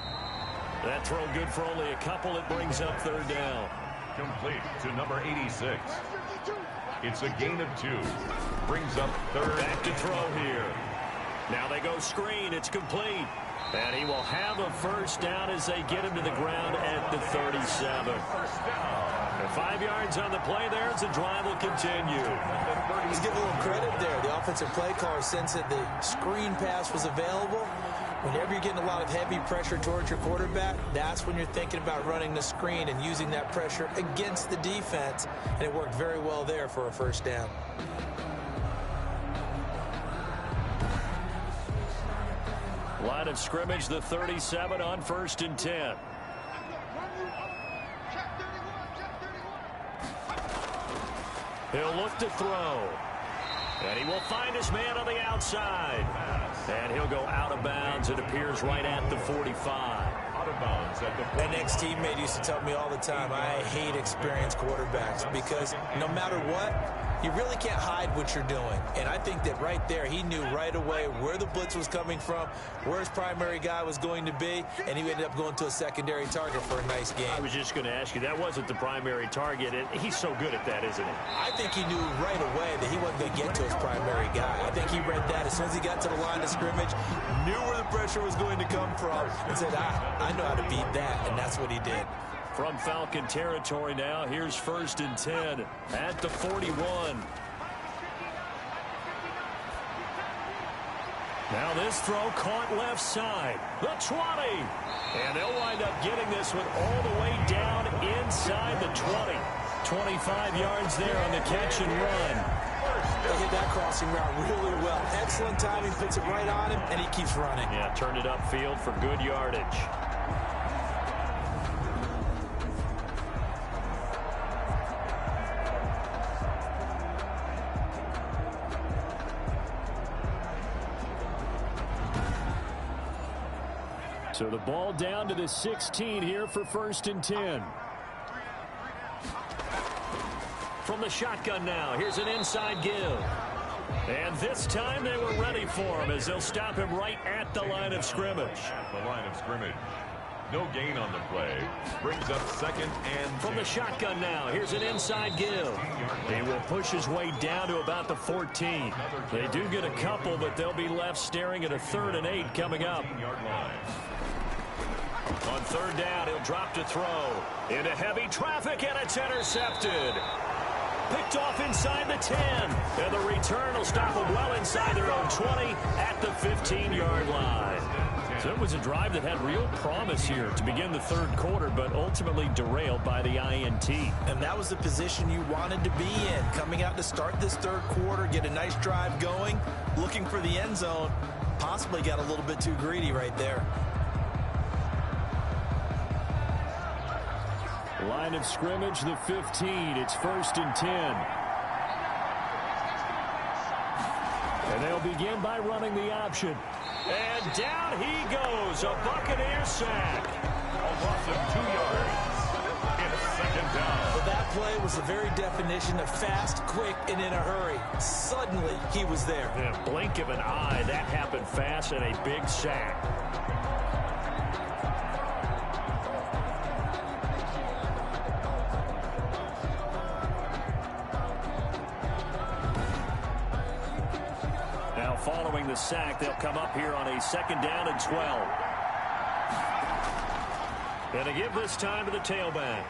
That throw good for only a couple. It brings up 3rd down. Complete to number 86. It's a gain of 2. Brings up 3rd. Back to throw here. Now they go screen. It's complete. And he will have a first down as they get him to the ground at the 37. And 5 yards on the play there as the drive will continue. Let's give a little credit there. The offensive play caller sensed that the screen pass was available. Whenever you're getting a lot of heavy pressure towards your quarterback, that's when you're thinking about running the screen and using that pressure against the defense. And it worked very well there for a first down. Line of scrimmage, the 37 on 1st and 10. He'll look to throw. And he will find his man on the outside. And he'll go out of bounds. It appears right at the 45. Out of bounds at the 45. An ex-teammate used to tell me all the time, I hate experienced quarterbacks because no matter what, you really can't hide what you're doing. And I think that right there, he knew right away where the blitz was coming from, where his primary guy was going to be, and he ended up going to a secondary target for a nice game. I was just going to ask you, that wasn't the primary target, and he's so good at that, isn't he? I think he knew right away that he wasn't going to get to his primary guy. I think he read that as soon as he got to the line of scrimmage, knew where the pressure was going to come from, and said, I know how to beat that, and that's what he did. From Falcon territory now, here's 1st and 10 at the 41. Now this throw caught left side, the 20. And they'll wind up getting this one all the way down inside the 20. 25 yards there on the catch and run. They hit that crossing route really well. Excellent timing, puts it right on him, and he keeps running. Yeah, turned it upfield for good yardage. So the ball down to the 16 here for 1st and 10. From the shotgun now, here's an inside give. And this time they were ready for him as they'll stop him right at the line of scrimmage. At the line of scrimmage. No gain on the play. Brings up 2nd and 10. From the shotgun now, here's an inside give. He will push his way down to about the 14. They do get a couple, but they'll be left staring at a 3rd and 8 coming up. On 3rd down, he'll drop to throw. Into heavy traffic, and it's intercepted. Picked off inside the 10. And the return will stop them well inside their own 20 at the 15-yard line. So it was a drive that had real promise here to begin the 3rd quarter, but ultimately derailed by the INT. And that was the position you wanted to be in. Coming out to start this 3rd quarter, get a nice drive going, looking for the end zone. Possibly got a little bit too greedy right there. Line of scrimmage, the 15. It's 1st and 10. And they'll begin by running the option. And down he goes. A Buccaneer sack. A loss of 2 yards. It's 2nd down. Well, that play was the very definition of fast, quick, and in a hurry. Suddenly, he was there. In a blink of an eye, that happened fast and a big sack. Following the sack, they'll come up here on a 2nd down and 12. And to give this time to the tailback.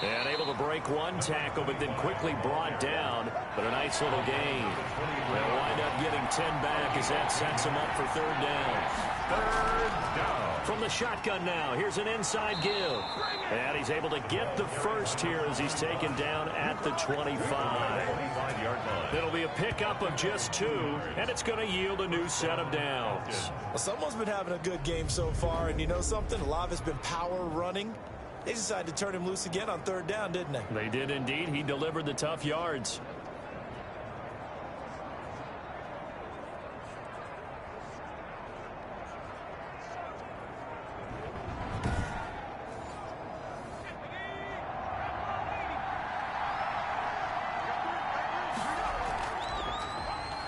And able to break one tackle, but then quickly brought down. But a nice little gain. They'll wind up getting 10 back as that sets them up for 3rd down. 3rd down. From the shotgun now, here's an inside give. And he's able to get the first here as he's taken down at the 25. 25-yard line. It'll be a pickup of just 2, and it's going to yield a new set of downs. Well, someone's been having a good game so far, and you know something? A lot of it's been power running. They decided to turn him loose again on 3rd down, didn't they? They did indeed. He delivered the tough yards.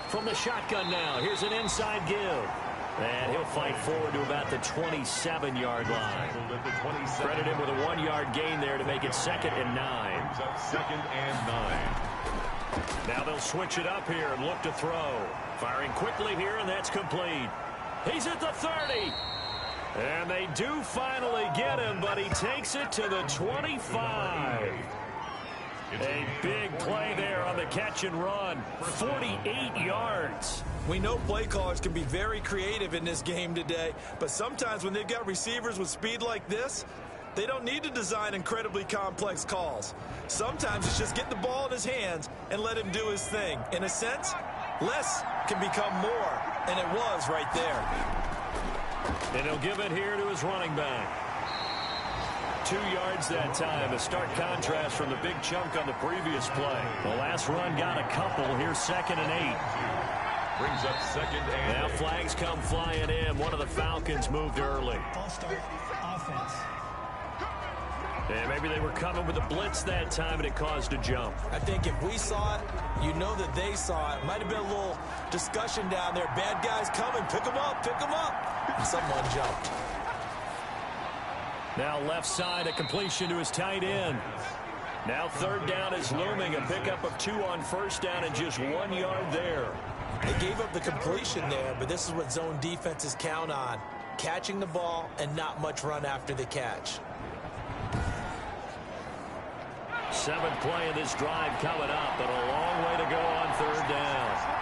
From the shotgun now, here's an inside give. And he'll fight forward to about the 27-yard line. Credit him with a 1-yard gain there to make it 2nd and 9. 2nd and 9. Now they'll switch it up here and look to throw. Firing quickly here, and that's complete. He's at the 30. And they do finally get him, but he takes it to the 25. A big play there on the catch and run. 48 yards. We know play callers can be very creative in this game today, but sometimes when they've got receivers with speed like this, they don't need to design incredibly complex calls. Sometimes it's just get the ball in his hands and let him do his thing. In a sense, less can become more, and it was right there. And he'll give it here to his running back. 2 yards that time. A stark contrast from the big chunk on the previous play. The last run got a couple. Here's 2nd and 8. Brings up 2nd and Now 8. flags come flying in. One of the Falcons moved early. False start offense. And maybe they were coming with a blitz that time, and it caused a jump. I think if we saw it, you know that they saw it. Might have been a little discussion down there. Bad guys coming. Pick them up. Pick them up. And someone jumped. Now left side, a completion to his tight end. Now 3rd down is looming. A pickup of 2 on 1st down and just 1 yard there. They gave up the completion there, but this is what zone defenses count on. Catching the ball and not much run after the catch. 7th play of this drive coming up, but a long way to go on 3rd down.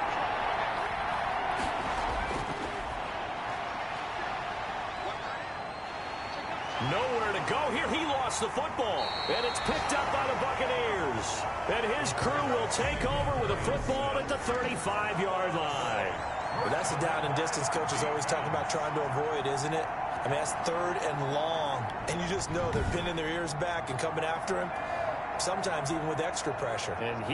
Nowhere to go here. He lost the football, and it's picked up by the Buccaneers. And his crew will take over with a football at the 35-yard line. Well, that's the down and distance coaches always talk about trying to avoid, isn't it? I mean, that's 3rd and long, and you just know they're pinning their ears back and coming after him, sometimes even with extra pressure. And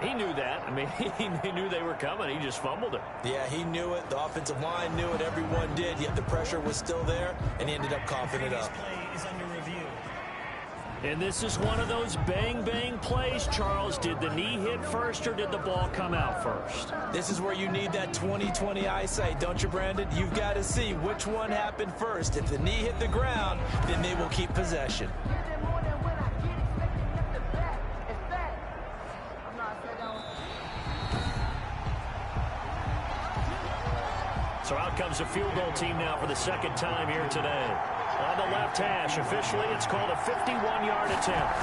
he knew that. I mean, he knew they were coming. He just fumbled it. Yeah, he knew it. The offensive line knew it. Everyone did, yet the pressure was still there, and he ended up coughing it up. Play is under review. And this is one of those bang-bang plays, Charles. Did the knee hit first or did the ball come out first? This is where you need that 20/20 eyesight, don't you, Brandon? You've got to see which one happened first. If the knee hit the ground, then they will keep possession. So out comes a field goal team now for the 2nd time here today. On the left hash, officially it's called a 51-yard attempt.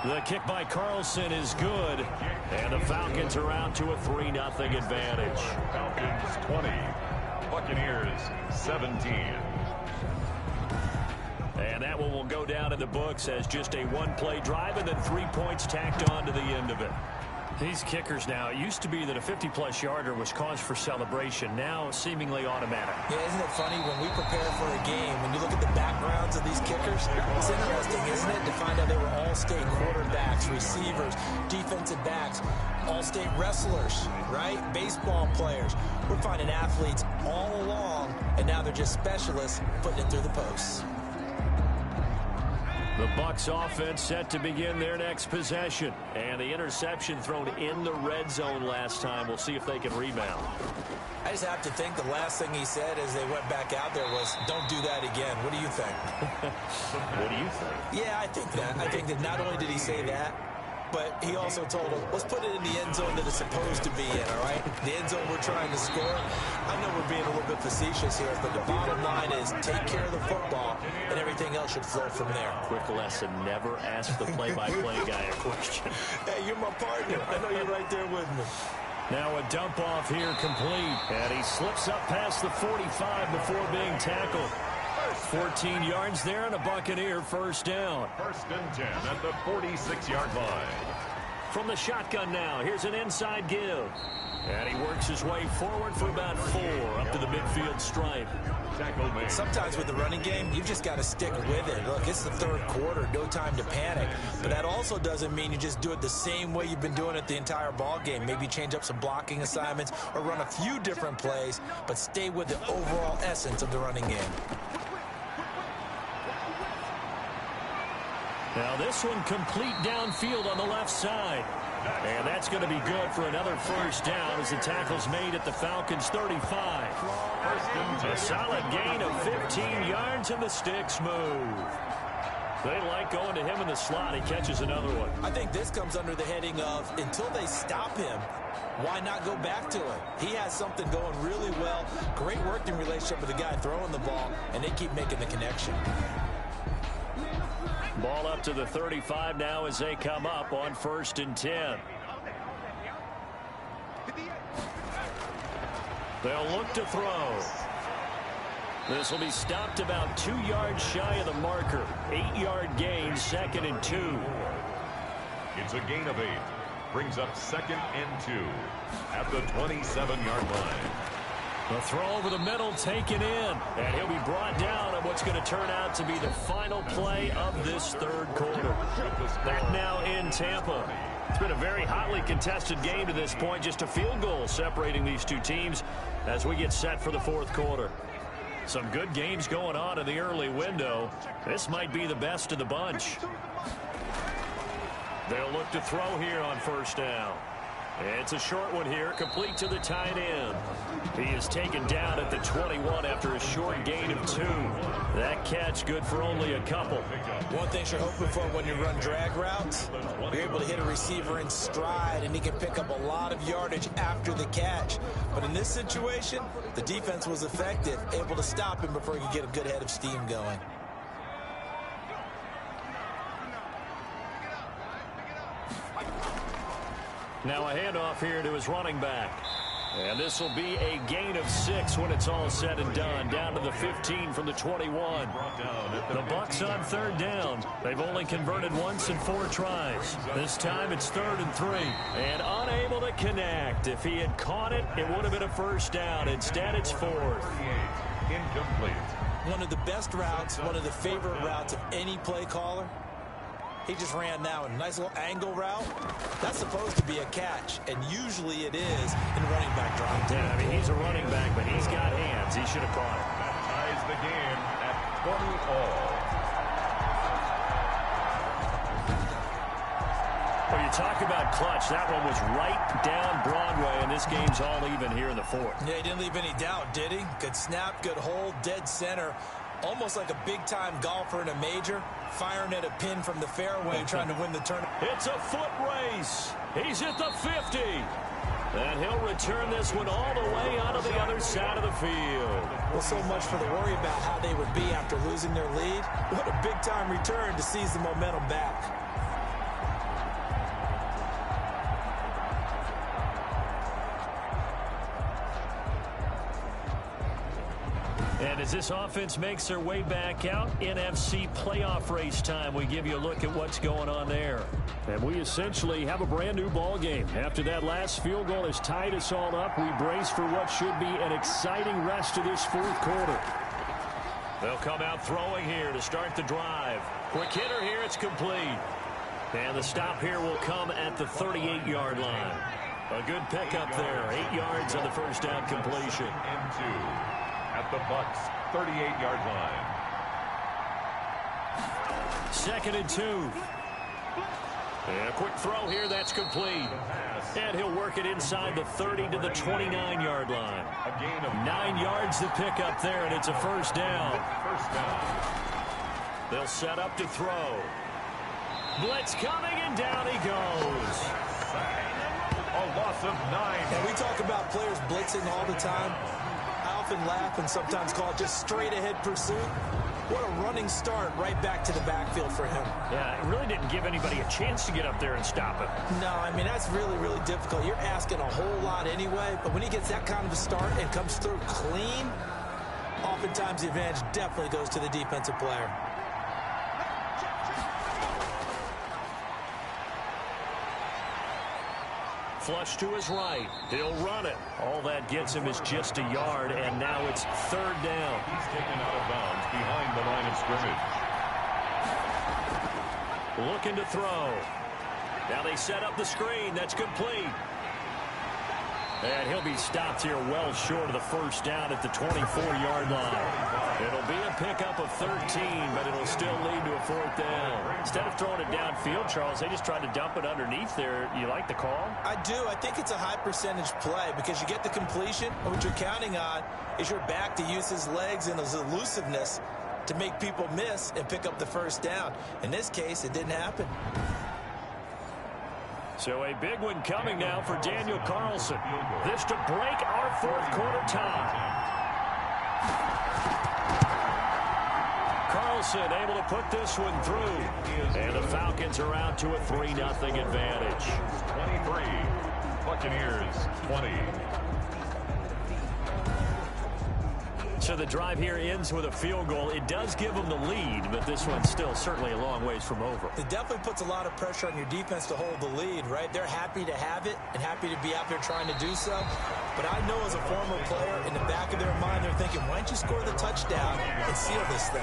The kick by Carlson is good, and the Falcons are out to a 3-0 advantage. Falcons 20, Buccaneers 17. And that one will go down in the books as just a one-play drive and then 3 points tacked on to the end of it. These kickers now, it used to be that a 50-plus yarder was cause for celebration. Now seemingly automatic. Yeah, isn't it funny when we prepare for a game, when you look at the backgrounds of these kickers, it's interesting, isn't it, to find out they were all-state quarterbacks, receivers, defensive backs, all-state wrestlers, right? Baseball players. We're finding athletes all along, and now they're just specialists putting it through the posts. The Bucs offense set to begin their next possession. And the interception thrown in the red zone last time. We'll see if they can rebound. I just have to think the last thing he said as they went back out there was, don't do that again. What do you think? What do you think? Yeah, I think that. I think that not only did he say that, but he also told them, let's put it in the end zone that it's supposed to be in, all right? The end zone we're trying to score. I know we're being a little bit facetious here, but the bottom line is take care of the football, and everything else should flow from there. Quick lesson, never ask the play-by-play guy a question. Hey, you're my partner. I know you're right there with me. Now a dump off here complete. And he slips up past the 45 before being tackled. 14 yards there and a Buccaneer 1st down. 1st and 10 at the 46-yard line. From the shotgun now, here's an inside give. And he works his way forward for about 4 up to the midfield stripe. Tackle made. Sometimes with the running game, you've just got to stick with it. Look, it's the 3rd quarter, no time to panic. But that also doesn't mean you just do it the same way you've been doing it the entire ball game. Maybe change up some blocking assignments or run a few different plays, but stay with the overall essence of the running game. Now this one complete downfield on the left side. And that's going to be good for another 1st down as the tackle's made at the Falcons 35. 1st and 10. A solid gain of 15 yards and the sticks move. They like going to him in the slot. He catches another one. I think this comes under the heading of until they stop him, why not go back to it? He has something going really well. Great working relationship with the guy throwing the ball, and they keep making the connection. Ball up to the 35 now as they come up on 1st and 10. They'll look to throw. This will be stopped about 2 yards shy of the marker. 8-yard gain, 2nd and 2. It's a gain of 8. Brings up 2nd and 2 at the 27-yard line. The throw over the middle taken in, and he'll be brought down on what's going to turn out to be the final play of this 3rd quarter. Back now in Tampa. It's been a very hotly contested game to this point. Just a field goal separating these two teams as we get set for the 4th quarter. Some good games going on in the early window. This might be the best of the bunch. They'll look to throw here on 1st down. It's a short one here, complete to the tight end. He is taken down at the 21 after a short gain of 2. That catch good for only a couple. One thing you're hoping for when you run drag routes, you're able to hit a receiver in stride, and he can pick up a lot of yardage after the catch. But in this situation, the defense was effective, able to stop him before he could get a good head of steam going. Now a handoff here to his running back. And this will be a gain of 6 when it's all said and done. Down to the 15 from the 21. The Bucs on 3rd down. They've only converted once in 4 tries. This time it's 3rd and 3. And unable to connect. If he had caught it, it would have been a 1st down. Instead, it's 4th. Incomplete. One of the best routes, one of the favorite routes of any play caller. He just ran now a nice little angle route. That's supposed to be a catch, and usually it is in running back drop. Yeah, I mean, he's a running back, but he's got hands. He should have caught it. That ties the game at 20 all. Well, you talk about clutch. That one was right down Broadway, and this game's all even here in the 4th. Yeah, he didn't leave any doubt, did he? Good snap, good hold, dead center. Almost like a big-time golfer in a major, firing at a pin from the fairway, trying to win the tournament. It's a foot race. He's at the 50. And he'll return this one all the way onto the other side of the field. Well, so much for the worry about how they would be after losing their lead. What a big-time return to seize the momentum back. And as this offense makes their way back out, NFC playoff race time, we give you a look at what's going on there. And we essentially have a brand new ball game. After that last field goal has tied us all up, we brace for what should be an exciting rest of this 4th quarter. They'll come out throwing here to start the drive. Quick hitter here, it's complete. And the stop here will come at the 38-yard line. A good pickup there, 8 yards on the 1st down completion. And 2 at the Bucs 38-yard line. 2nd and 2. And a quick throw here, that's complete. And he'll work it inside the 30 to the 29-yard line. A gain of 9 yards to pick up there, and it's a 1st down. 1st down. They'll set up to throw. Blitz coming, and down he goes. A loss of 9. And we talk about players blitzing all the time. I often laugh and sometimes call it just straight-ahead pursuit. What a running start right back to the backfield for him. Yeah, it really didn't give anybody a chance to get up there and stop him. No, I mean, that's really, really difficult. You're asking a whole lot anyway, but when he gets that kind of a start and comes through clean, oftentimes the advantage definitely goes to the defensive player. Flush to his right. He'll run it. All that gets him is just a yard, and now it's 3rd down. He's taken out of bounds behind the line of scrimmage. Looking to throw. Now they set up the screen. That's complete. And he'll be stopped here well short of the 1st down at the 24-yard line. It'll be a pickup of 13, but it'll still lead to a 4th down. Instead of throwing it downfield, Charles, they just tried to dump it underneath there. You like the call? I do. I think it's a high percentage play because you get the completion, and what you're counting on is your back to use his legs and his elusiveness to make people miss and pick up the first down. In this case, it didn't happen. So a big one coming now for Daniel Carlson. This to break our fourth quarter tie. Carlson able to put this one through. And the Falcons are out to a 3-0 advantage. 23, Buccaneers 20. So the drive here ends with a field goal. It does give them the lead, but this one's still certainly a long ways from over. It definitely puts a lot of pressure on your defense to hold the lead, right? They're happy to have it and happy to be out there trying to do so. But I know as a former player, in the back of their mind, they're thinking, why don't you score the touchdown and seal this thing?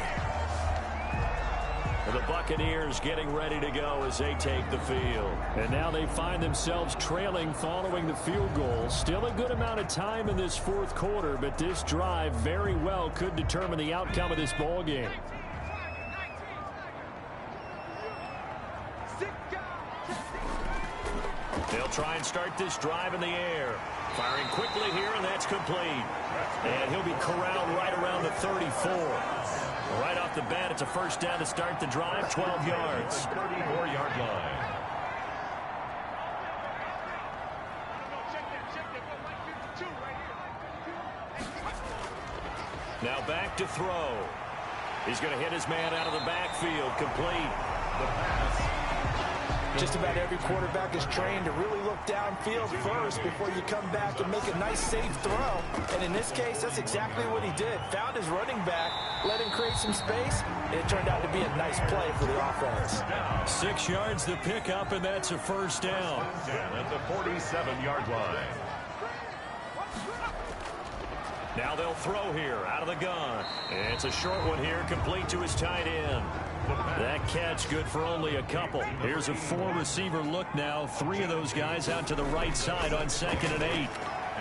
The Buccaneers getting ready to go as they take the field. And now they find themselves trailing following the field goal. Still a good amount of time in this fourth quarter, but this drive very well could determine the outcome of this ball game. They'll try and start this drive in the air. Firing quickly here, and that's complete. And he'll be corralled right around the 34. Right off the bat, it's a first down to start the drive, 12 yards. 34-yard line. Now back to throw. He's going to hit his man out of the backfield, complete. The pass. Just about every quarterback is trained to really look downfield first before you come back and make a nice, safe throw. And in this case, that's exactly what he did. Found his running back, let him create some space, and it turned out to be a nice play for the offense. 6 yards the pickup, and that's a first down. At the 47-yard line. Now they'll throw here out of the gun. And it's a short one here, complete to his tight end. That catch good for only a couple. Here's a 4-receiver look now. 3 of those guys out to the right side on 2nd and 8.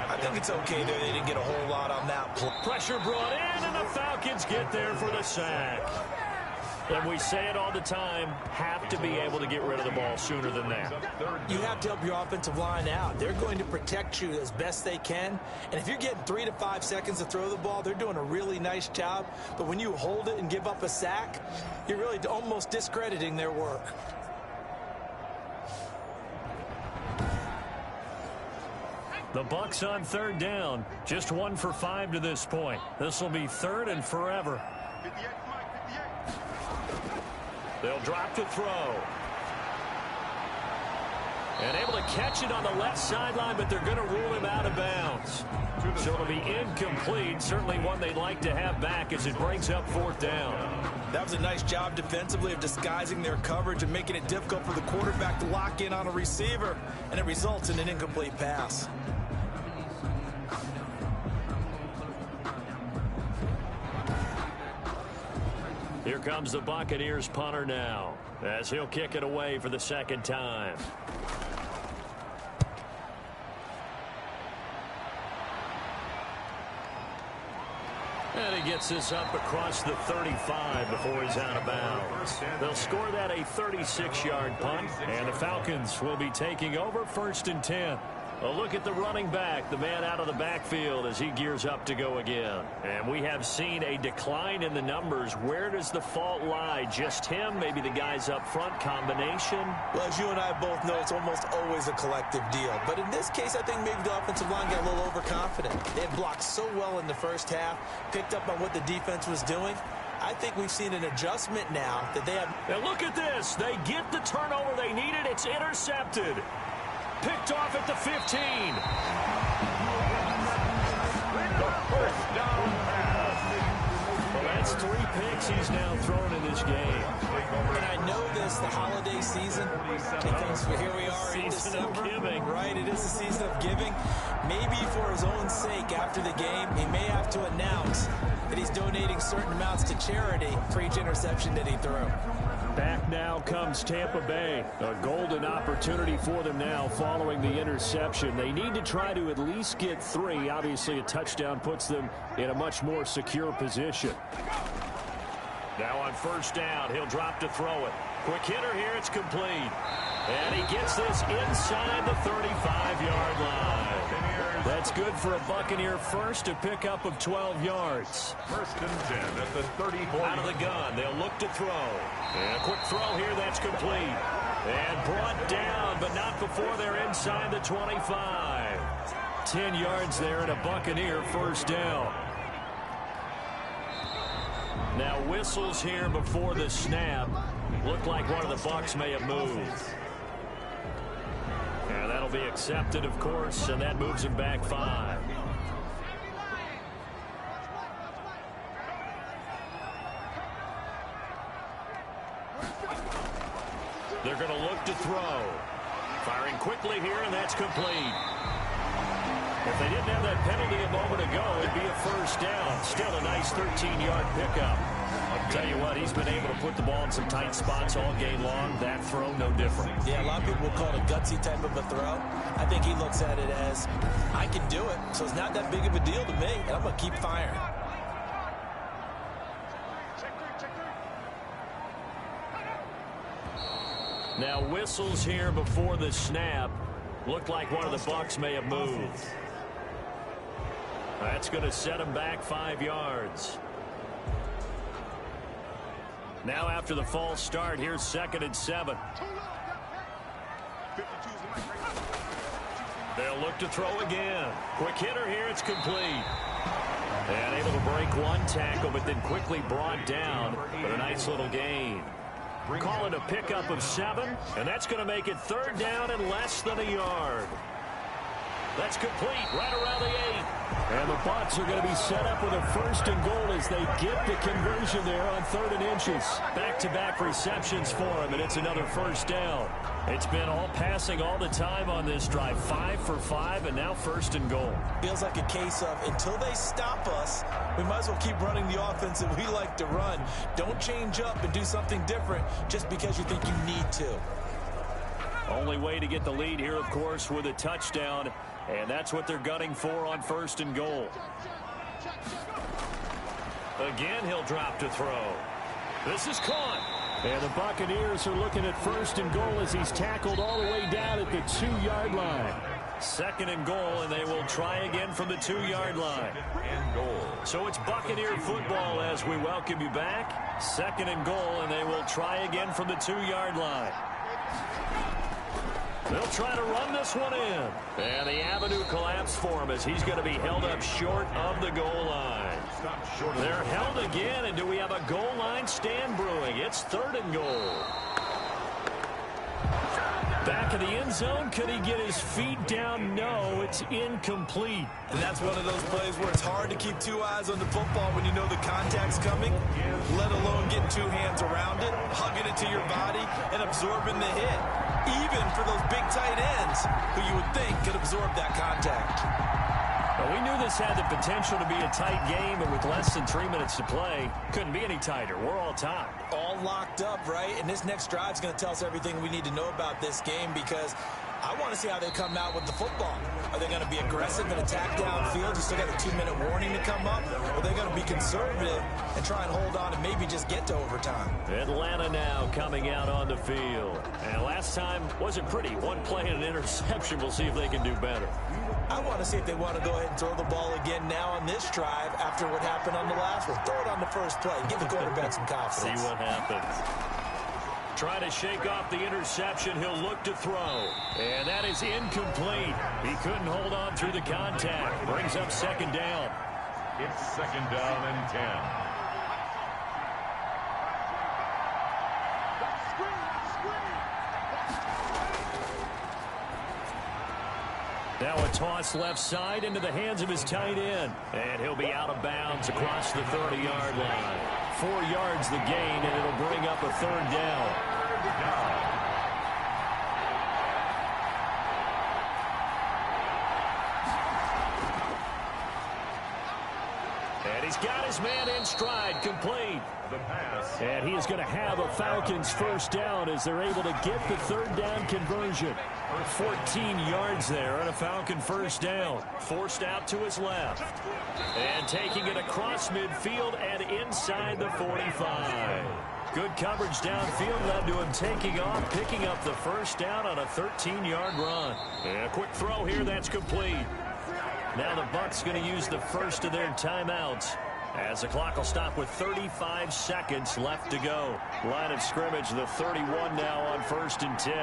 I think it's okay there. They didn't get a whole lot on that play. Pressure brought in, and the Falcons get there for the sack. And we say it all the time, have to be able to get rid of the ball sooner than that. You have to help your offensive line out. They're going to protect you as best they can. And if you're getting 3 to 5 seconds to throw the ball, they're doing a really nice job. But when you hold it and give up a sack, you're really almost discrediting their work. The Bucs on 3rd down. Just 1 for 5 to this point. This will be 3rd and forever. They'll drop to throw. And able to catch it on the left sideline, but they're going to rule him out of bounds. So it'll be incomplete. Certainly one they'd like to have back as it brings up 4th down. That was a nice job defensively of disguising their coverage and making it difficult for the quarterback to lock in on a receiver. And it results in an incomplete pass. Here comes the Buccaneers punter now, as he'll kick it away for the 2nd time. And he gets this up across the 35 before he's out of bounds. They'll score that a 36-yard punt, and the Falcons will be taking over 1st and 10. A look at the running back, the man out of the backfield as he gears up to go again. And we have seen a decline in the numbers. Where does the fault lie? Just him? Maybe the guys up front? Combination? Well, as you and I both know, it's almost always a collective deal. But in this case, I think maybe the offensive line got a little overconfident. They had blocked so well in the first half, picked up on what the defense was doing. I think we've seen an adjustment now that they have. Now look at this. They get the turnover they needed. It's intercepted. Picked off at the 15. The first down pass. Well, that's 3 picks he's now thrown in this game. And I know this, the holiday season, because here we are in December. Giving. Right, it is a season of giving. Maybe for his own sake after the game, he may have to announce that he's donating certain amounts to charity for each interception that he threw. Back now comes Tampa Bay. A golden opportunity for them now following the interception. They need to try to at least get 3. Obviously, a touchdown puts them in a much more secure position. Now on 1st down, he'll drop to throw it. Quick hitter here, it's complete. And he gets this inside the 35-yard line. That's good for a Buccaneer first, a pickup of 12 yards. First and 10 at the 34. Out of the gun, they'll look to throw. And a quick throw here, that's complete. And brought down, but not before they're inside the 25. 10 yards there and a Buccaneer first down. Now whistles here before the snap. Looked like one of the Bucs may have moved. And that'll be accepted, of course, and that moves him back 5. They're going to look to throw. Firing quickly here, and that's complete. If they didn't have that penalty a moment ago, it'd be a first down. Still a nice 13-yard pickup. I'll tell you what, he's been able to put the ball in some tight spots all game long. That throw, no different. Yeah, a lot of people will call it a gutsy type of a throw. I think he looks at it as, I can do it, so it's not that big of a deal to me, and I'm going to keep firing. Now whistles here before the snap. Looked like one of the Bucs may have moved. That's going to set him back 5 yards. Now after the false start, here's 2nd and 7. They'll look to throw again. Quick hitter here, it's complete. And able to break one tackle, but then quickly brought down. But a nice little gain. Call it a pickup of 7, and that's going to make it 3rd down and less than a yard. That's complete right around the 8. And the Bucs are going to be set up with a 1st and goal as they get the conversion there on 3rd and inches. Back-to-back receptions for him, and it's another first down. It's been all passing all the time on this drive. 5 for 5, and now 1st and goal. Feels like a case of until they stop us, we might as well keep running the offense that we like to run. Don't change up and do something different just because you think you need to. Only way to get the lead here, of course, with a touchdown, and that's what they're gunning for on 1st and goal. Again, he'll drop to throw. This is caught. And the Buccaneers are looking at 1st and goal as he's tackled all the way down at the 2-yard line. 2nd and goal, and they will try again from the 2-yard line. And goal. So it's Buccaneer football as we welcome you back. 2nd and goal, and they will try again from the 2-yard line. They'll try to run this one in. And the avenue collapsed for him as he's going to be held up short of the goal line. They're held again, and do we have a goal line stand brewing? It's 3rd and goal. Back in the end zone. Could he get his feet down? No, it's incomplete. And that's one of those plays where it's hard to keep 2 eyes on the football when you know the contact's coming, let alone getting 2 hands around it, hugging it to your body, and absorbing the hit. Even for those big tight ends who you would think could absorb that contact. Well, we knew this had the potential to be a tight game, but with less than 3 minutes to play, couldn't be any tighter. We're all tied. All locked up, right? And this next drive is going to tell us everything we need to know about this game because I want to see how they come out with the football. Are they going to be aggressive and attack downfield? You still got a 2-minute warning to come up? Or are they going to be conservative and try and hold on and maybe just get to overtime? Atlanta now coming out on the field. And last time wasn't pretty. One play and an interception. We'll see if they can do better. I want to see if they want to go ahead and throw the ball again now on this drive after what happened on the last one. Throw it on the first play. Give the quarterback some confidence. See what happens. Try to shake off the interception. He'll look to throw. And that is incomplete. He couldn't hold on through the contact. Brings up 2nd down. It's 2nd down and 10. Now a toss left side into the hands of his tight end. And he'll be out of bounds across the 30-yard line. 4 yards the gain, and it'll bring up a 3rd down. And he's got his man in stride, complete. The pass. And he is going to have a Falcons first down as they're able to get the 3rd down conversion. 14 yards there on a Falcon first down. Forced out to his left. And taking it across midfield and inside the 45. Good coverage downfield led to him taking off, picking up the first down on a 13-yard run. And a quick throw here, that's complete. Now the Bucs going to use the first of their timeouts, as the clock will stop with 35 seconds left to go. Line of scrimmage, the 31 now on 1st and 10.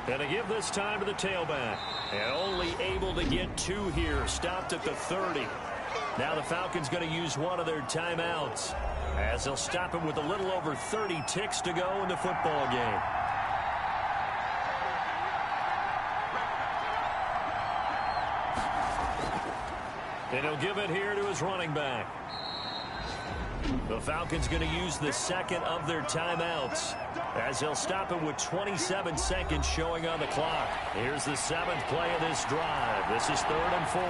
And to give this time to the tailback. And only able to get 2 here. Stopped at the 30. Now the Falcons going to use one of their timeouts, as they'll stop him with a little over 30 ticks to go in the football game. And he'll give it here to his running back. The Falcons going to use the second of their timeouts, as they'll stop him with 27 seconds showing on the clock. Here's the 7th play of this drive. This is 3rd and 4.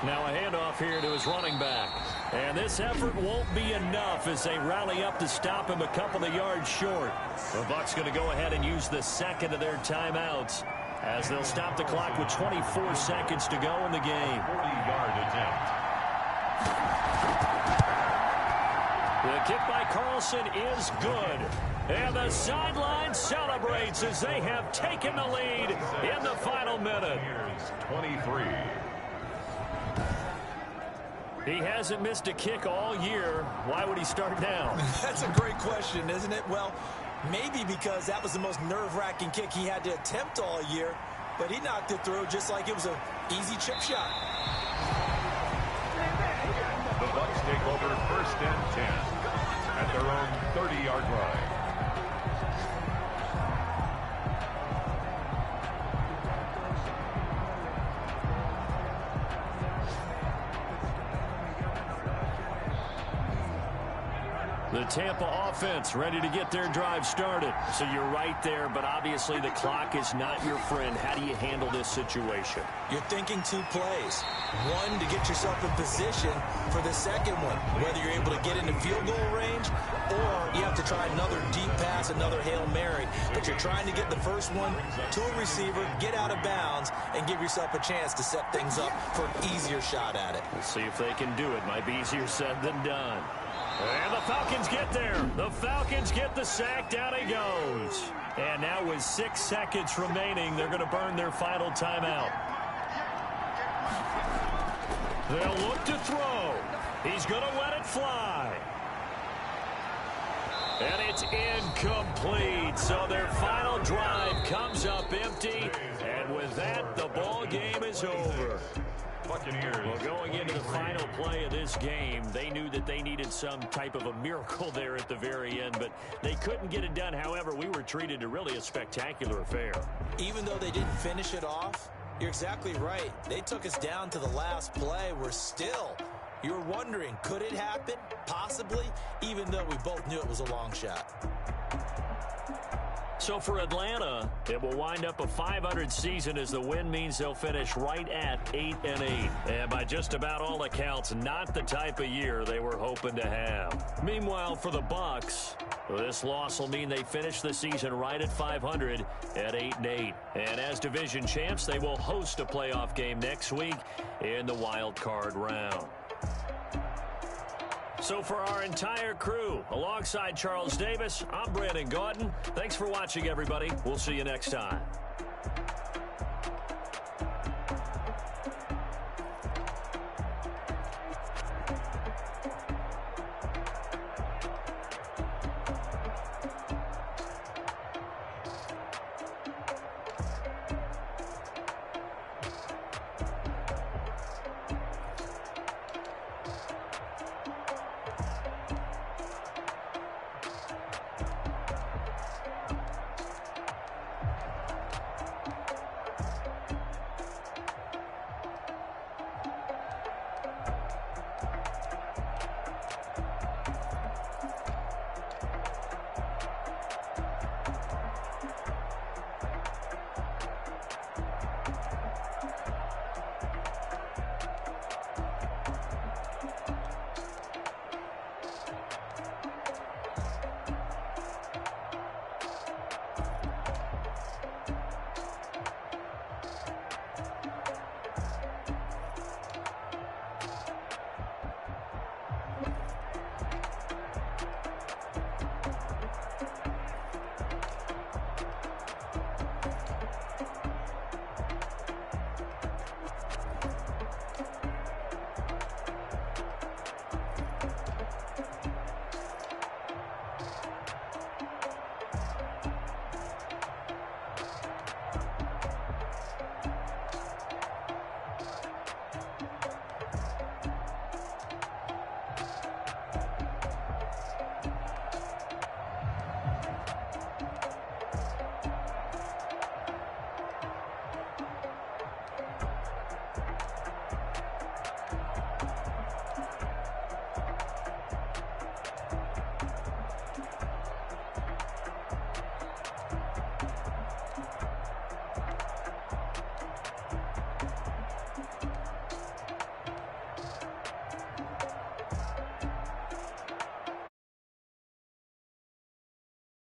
Now a handoff here to his running back. And this effort won't be enough as they rally up to stop him a couple of yards short. The Bucs going to go ahead and use the second of their timeouts, as they'll stop the clock with 24 seconds to go in the game. 40-yard attempt. The kick by Carlson is good. And the sideline celebrates as they have taken the lead in the final minute. Here's 23. He hasn't missed a kick all year. Why would he start now? That's a great question, isn't it? Well, maybe because that was the most nerve-wracking kick he had to attempt all year, but he knocked it through just like it was an easy chip shot. The Bucs take over 1st and 10 at their own 30-yard line. The Tampa offense ready to get their drive started. So you're right there, but obviously the clock is not your friend. How do you handle this situation? You're thinking 2 plays. One, to get yourself in position for the second one, whether you're able to get into field goal range or you have to try another deep pass, another Hail Mary. But you're trying to get the first one to a receiver, get out of bounds, and give yourself a chance to set things up for an easier shot at it. We'll see if they can do it. Might be easier said than done. And the Falcons get there. The Falcons get the sack. Down he goes. And now with 6 seconds remaining, they're going to burn their final timeout. They'll look to throw. He's going to let it fly. And it's incomplete. So their final drive comes up empty. And with that, the ball game is over. Buccaneers. Well, going into the final play of this game, they knew that they needed some type of a miracle there at the very end, but they couldn't get it done. However, we were treated to really a spectacular affair. Even though they didn't finish it off, you're exactly right. They took us down to the last play. We're still, you're wondering, could it happen? Possibly, even though we both knew it was a long shot. So for Atlanta, it will wind up a .500 season, as the win means they'll finish right at 8-8. And by just about all accounts, not the type of year they were hoping to have. Meanwhile, for the Bucs, this loss will mean they finish the season right at .500 at 8-8. And as division champs, they will host a playoff game next week in the wild card round. So for our entire crew, alongside Charles Davis, I'm Brandon Gaudin. Thanks for watching, everybody. We'll see you next time.